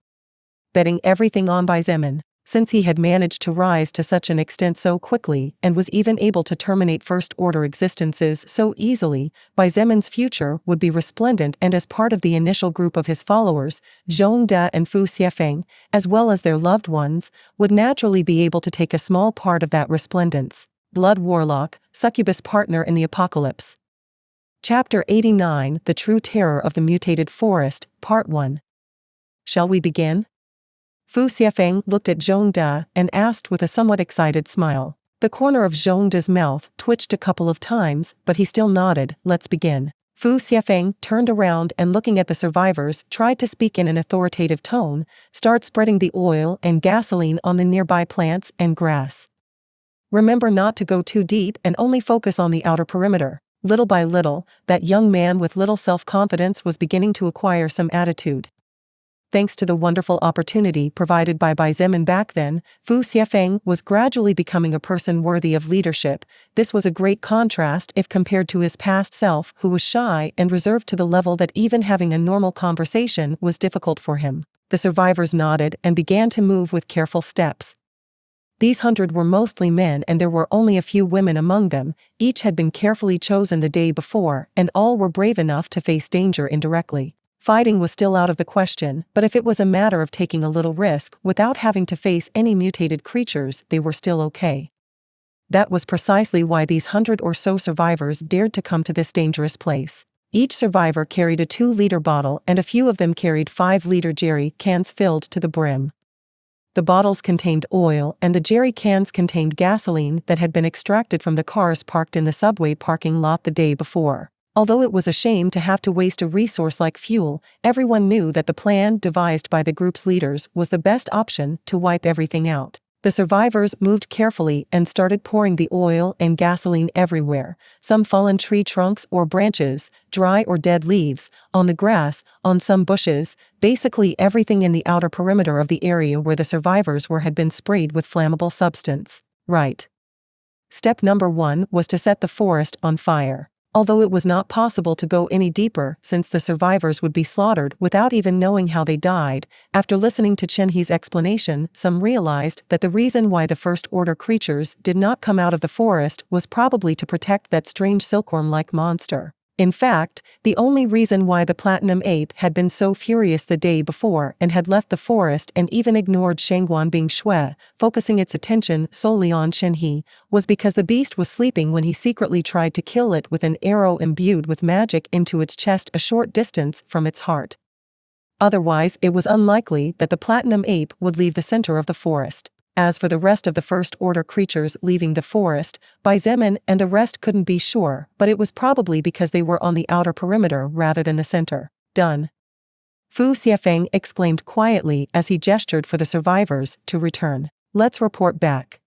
Betting everything on Bai Zemin. Since he had managed to rise to such an extent so quickly and was even able to terminate first-order existences so easily, Bai Zemin's future would be resplendent, and as part of the initial group of his followers, Zhong De and Fu Xiefeng, as well as their loved ones, would naturally be able to take a small part of that resplendence. Blood Warlock, Succubus Partner in the Apocalypse. Chapter 89, The True Terror of the Mutated Forest, Part 1. Shall we begin? Fu Xiefeng looked at Zhong De and asked with a somewhat excited smile. The corner of Zhong De's mouth twitched a couple of times, but he still nodded. Let's begin. Fu Xiefeng turned around and, looking at the survivors, tried to speak in an authoritative tone. Start spreading the oil and gasoline on the nearby plants and grass. Remember not to go too deep and only focus on the outer perimeter. Little by little, that young man with little self-confidence was beginning to acquire some attitude. Thanks to the wonderful opportunity provided by Bai Zemin back then, Fu Xiefeng was gradually becoming a person worthy of leadership. This was a great contrast if compared to his past self, who was shy and reserved to the level that even having a normal conversation was difficult for him. The survivors nodded and began to move with careful steps. These 100 were mostly men and there were only a few women among them. Each had been carefully chosen the day before, and all were brave enough to face danger indirectly. Fighting was still out of the question, but if it was a matter of taking a little risk without having to face any mutated creatures, they were still okay. That was precisely why these 100 or so survivors dared to come to this dangerous place. Each survivor carried a 2-liter bottle and a few of them carried 5-liter jerry cans filled to the brim. The bottles contained oil and the jerry cans contained gasoline that had been extracted from the cars parked in the subway parking lot the day before. Although it was a shame to have to waste a resource like fuel, everyone knew that the plan devised by the group's leaders was the best option to wipe everything out. The survivors moved carefully and started pouring the oil and gasoline everywhere, some fallen tree trunks or branches, dry or dead leaves, on the grass, on some bushes, basically everything in the outer perimeter of the area where the survivors were had been sprayed with flammable substance. Right. Step number 1 was to set the forest on fire. Although it was not possible to go any deeper since the survivors would be slaughtered without even knowing how they died, after listening to Chen He's explanation, some realized that the reason why the first-order creatures did not come out of the forest was probably to protect that strange silkworm-like monster. In fact, the only reason why the platinum ape had been so furious the day before and had left the forest and even ignored Shangguan Bing Shui, focusing its attention solely on Chen He, was because the beast was sleeping when he secretly tried to kill it with an arrow imbued with magic into its chest a short distance from its heart. Otherwise, it was unlikely that the platinum ape would leave the center of the forest. As for the rest of the first-order creatures leaving the forest, Bai Zemin and the rest couldn't be sure, but it was probably because they were on the outer perimeter rather than the center. Done. Fu Xiefeng exclaimed quietly as he gestured for the survivors to return. Let's report back.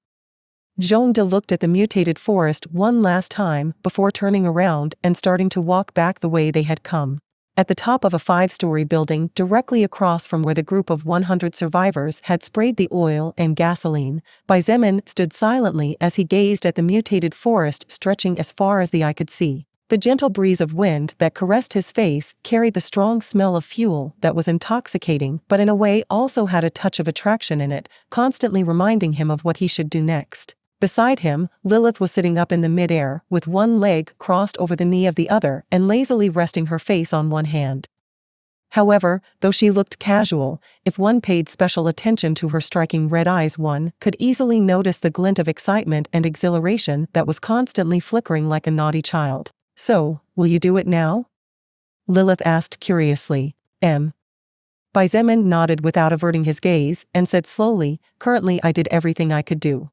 Zhong De looked at the mutated forest one last time before turning around and starting to walk back the way they had come. At the top of a 5-story building directly across from where the group of 100 survivors had sprayed the oil and gasoline, Bai Zemin stood silently as he gazed at the mutated forest stretching as far as the eye could see. The gentle breeze of wind that caressed his face carried the strong smell of fuel that was intoxicating but in a way also had a touch of attraction in it, constantly reminding him of what he should do next. Beside him, Lilith was sitting up in the mid-air, with one leg crossed over the knee of the other and lazily resting her face on one hand. However, though she looked casual, if one paid special attention to her striking red eyes, one could easily notice the glint of excitement and exhilaration that was constantly flickering like a naughty child. "So, will you do it now?" Lilith asked curiously. Xietain nodded without averting his gaze and said slowly, "Currently I did everything I could do.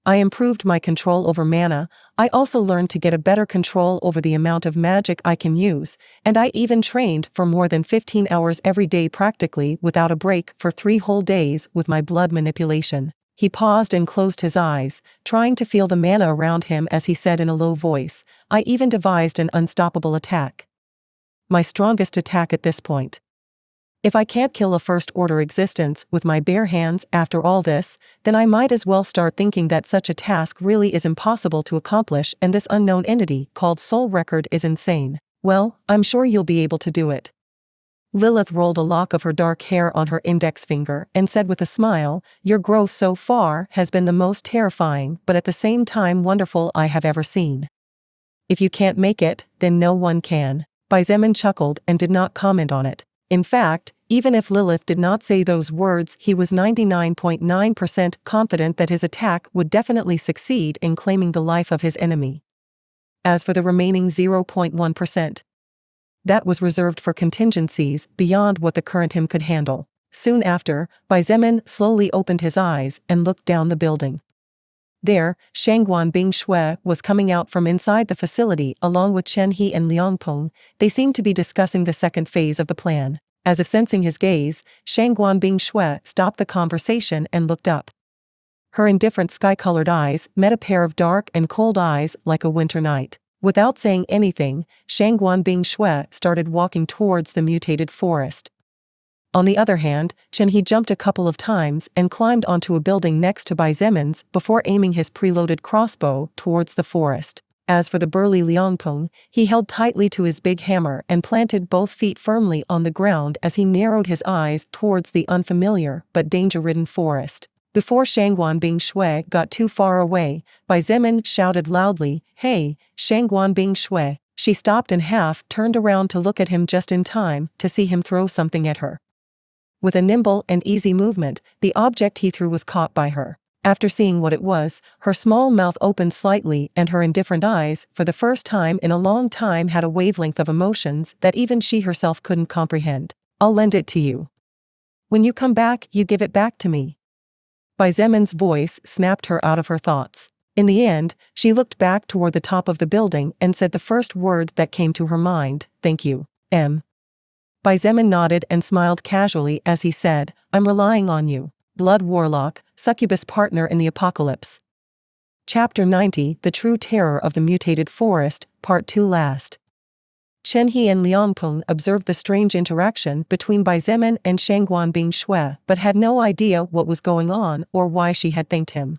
I improved my control over mana, I also learned to get a better control over the amount of magic I can use, and I even trained for more than 15 hours every day practically without a break for 3 whole days with my blood manipulation." He paused and closed his eyes, trying to feel the mana around him as he said in a low voice, "I even devised an unstoppable attack. My strongest attack at this point. If I can't kill a first-order existence with my bare hands after all this, then I might as well start thinking that such a task really is impossible to accomplish, and this unknown entity called Soul Record is insane. Well, I'm sure you'll be able to do it." Lilith rolled a lock of her dark hair on her index finger and said with a smile, "Your growth so far has been the most terrifying but at the same time wonderful I have ever seen. If you can't make it, then no one can." Xietain chuckled and did not comment on it. In fact, even if Lilith did not say those words, he was 99.9% confident that his attack would definitely succeed in claiming the life of his enemy. As for the remaining 0.1%, that was reserved for contingencies beyond what the current him could handle. Soon after, Xietain slowly opened his eyes and looked down the building. There, Shangguan Bingshui was coming out from inside the facility along with Chen He and Liang Peng. They seemed to be discussing the second phase of the plan. As if sensing his gaze, Shangguan Bingshui stopped the conversation and looked up. Her indifferent sky-colored eyes met a pair of dark and cold eyes like a winter night. Without saying anything, Shangguan Bingshui started walking towards the mutated forest. On the other hand, Chen He jumped a couple of times and climbed onto a building next to Xietan's before aiming his preloaded crossbow towards the forest. As for the burly Liang Peng, he held tightly to his big hammer and planted both feet firmly on the ground as he narrowed his eyes towards the unfamiliar but danger-ridden forest. Before Shangguan Bingshui got too far away, Xietain shouted loudly, "Hey, Shangguan Bingshui!" She stopped and half turned around to look at him just in time to see him throw something at her. With a nimble and easy movement, the object he threw was caught by her. After seeing what it was, her small mouth opened slightly and her indifferent eyes, for the first time in a long time, had a wavelength of emotions that even she herself couldn't comprehend. "I'll lend it to you. When you come back, you give it back to me." Xietan's voice snapped her out of her thoughts. In the end, she looked back toward the top of the building and said the first word that came to her mind, "Thank you, Xietain nodded and smiled casually as he said, "I'm relying on you." Blood Warlock, Succubus Partner in the Apocalypse. Chapter 90, The True Terror of the Mutated Forest, Part 2 last. Chen He and Liang Peng observed the strange interaction between Xietain and Shangguan Bingshui, but had no idea what was going on or why she had thanked him.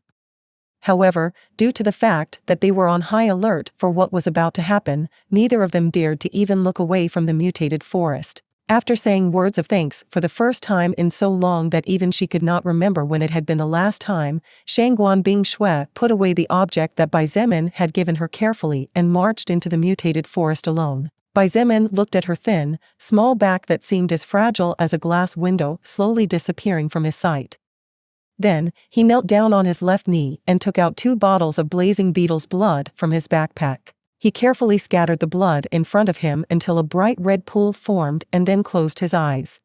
However, due to the fact that they were on high alert for what was about to happen, neither of them dared to even look away from the mutated forest. After saying words of thanks for the first time in so long that even she could not remember when it had been the last time, Shangguan Bingshui put away the object that Xietain had given her carefully and marched into the mutated forest alone. Xietain looked at her thin, small back that seemed as fragile as a glass window slowly disappearing from his sight. Then, he knelt down on his left knee and took out 2 bottles of blazing beetle's blood from his backpack. He carefully scattered the blood in front of him until a bright red pool formed and then closed his eyes.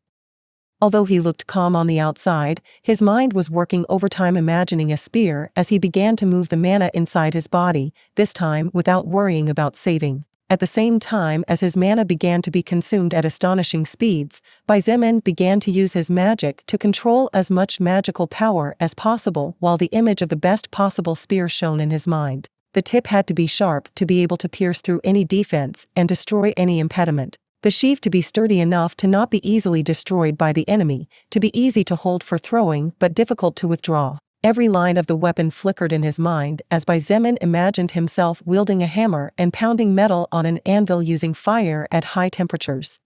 Although he looked calm on the outside, his mind was working overtime imagining a spear as he began to move the mana inside his body, this time without worrying about saving. At the same time as his mana began to be consumed at astonishing speeds, Xietain began to use his magic to control as much magical power as possible while the image of the best possible spear shone in his mind. The tip had to be sharp to be able to pierce through any defense and destroy any impediment. The sheath to be sturdy enough to not be easily destroyed by the enemy, to be easy to hold for throwing but difficult to withdraw. Every line of the weapon flickered in his mind as Xietain imagined himself wielding a hammer and pounding metal on an anvil using fire at high temperatures.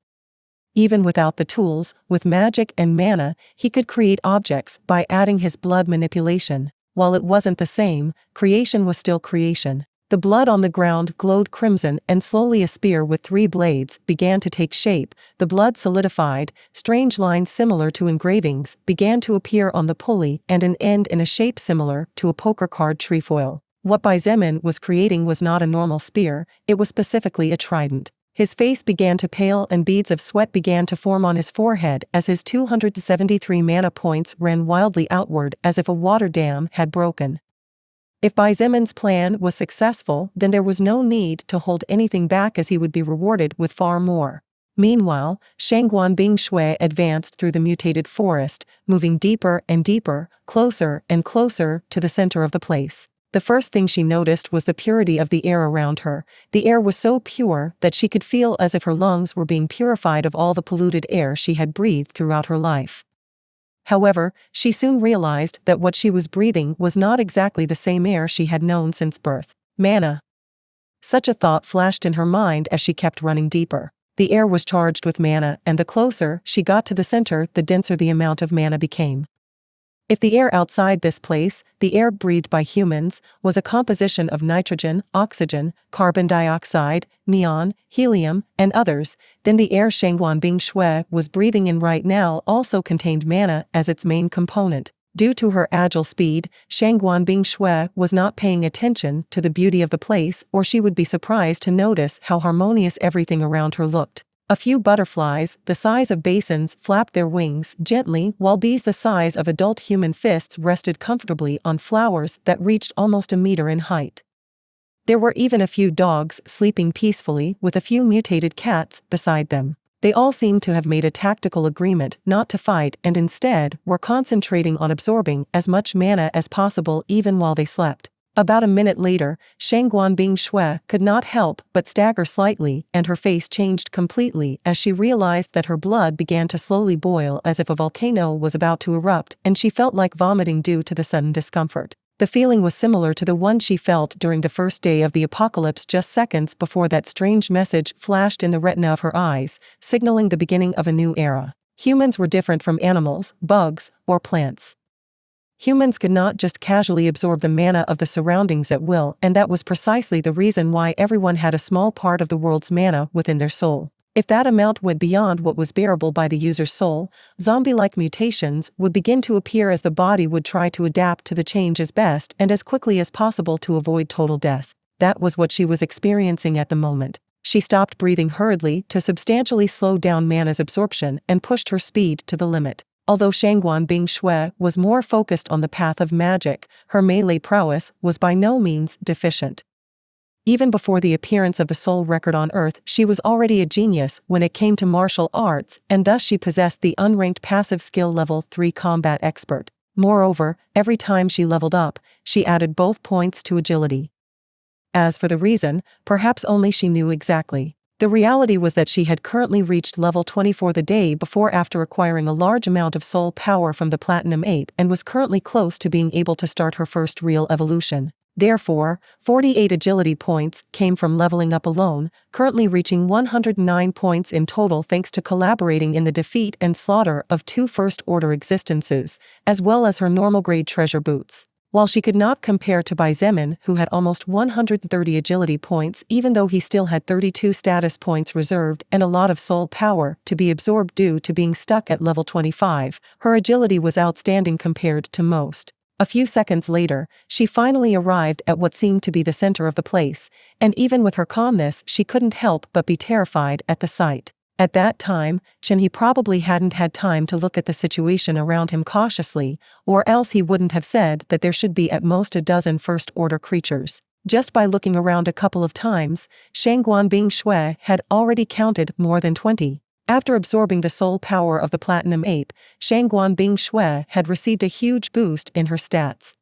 Even without the tools, with magic and mana, he could create objects by adding his blood manipulation. While it wasn't the same, creation was still creation. The blood on the ground glowed crimson, and slowly a spear with 3 blades began to take shape. The blood solidified, strange lines similar to engravings began to appear on the pulley, and an end in a shape similar to a poker card trefoil. What Xietain was creating was not a normal spear, it was specifically a trident. His face began to pale and beads of sweat began to form on his forehead as his 273 mana points ran wildly outward as if a water dam had broken. If Xieain's plan was successful, then there was no need to hold anything back as he would be rewarded with far more. Meanwhile, Shangguan Bingshui advanced through the mutated forest, moving deeper and deeper, closer and closer to the center of the place. The first thing she noticed was the purity of the air around her. The air was so pure that she could feel as if her lungs were being purified of all the polluted air she had breathed throughout her life. However, she soon realized that what she was breathing was not exactly the same air she had known since birth. Mana. Such a thought flashed in her mind as she kept running deeper. The air was charged with mana, and the closer she got to the center, the denser the amount of mana became. If the air outside this place, the air breathed by humans, was a composition of nitrogen, oxygen, carbon dioxide, neon, helium, and others, then the air Shangguan Bingshui was breathing in right now also contained mana as its main component. Due to her agile speed, Shangguan Bingshui was not paying attention to the beauty of the place, or she would be surprised to notice how harmonious everything around her looked. A few butterflies, the size of basins, flapped their wings gently, while bees the size of adult human fists rested comfortably on flowers that reached almost a meter in height. There were even a few dogs sleeping peacefully, with a few mutated cats beside them. They all seemed to have made a tactical agreement not to fight and instead were concentrating on absorbing as much mana as possible even while they slept. About a minute later, Shangguan Bingshui could not help but stagger slightly, and her face changed completely as she realized that her blood began to slowly boil as if a volcano was about to erupt, and she felt like vomiting due to the sudden discomfort. The feeling was similar to the one she felt during the first day of the apocalypse, just seconds before that strange message flashed in the retina of her eyes, signaling the beginning of a new era. Humans were different from animals, bugs, or plants. Humans could not just casually absorb the mana of the surroundings at will, and that was precisely the reason why everyone had a small part of the world's mana within their soul. If that amount went beyond what was bearable by the user's soul, zombie-like mutations would begin to appear as the body would try to adapt to the change as best and as quickly as possible to avoid total death. That was what she was experiencing at the moment. She stopped breathing hurriedly to substantially slow down mana's absorption and pushed her speed to the limit. Although Shangguan Bingshui was more focused on the path of magic, her melee prowess was by no means deficient. Even before the appearance of the soul record on Earth, she was already a genius when it came to martial arts, and thus she possessed the unranked passive skill level 3 combat expert. Moreover, every time she leveled up, she added both points to agility. As for the reason, perhaps only she knew exactly. The reality was that she had currently reached level 24 the day before after acquiring a large amount of soul power from the Platinum Ape, and was currently close to being able to start her first real evolution. Therefore, 48 agility points came from leveling up alone, currently reaching 109 points in total thanks to collaborating in the defeat and slaughter of 2 first-order existences, as well as her normal-grade treasure boots. While she could not compare to Xietain, who had almost 130 agility points even though he still had 32 status points reserved and a lot of soul power to be absorbed due to being stuck at level 25, her agility was outstanding compared to most. A few seconds later, she finally arrived at what seemed to be the center of the place, and even with her calmness she couldn't help but be terrified at the sight. At that time, He probably hadn't had time to look at the situation around him cautiously, or else he wouldn't have said that there should be at most a dozen first-order creatures. Just by looking around a couple of times, Shangguan Bingshui had already counted more than 20. After absorbing the soul power of the Platinum Ape, Shangguan Bingshui had received a huge boost in her stats.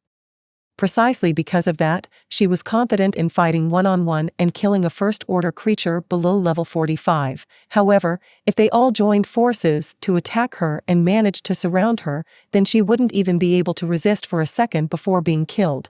Precisely because of that, she was confident in fighting one-on-one and killing a first-order creature below level 45. However, if they all joined forces to attack her and managed to surround her, then she wouldn't even be able to resist for a second before being killed.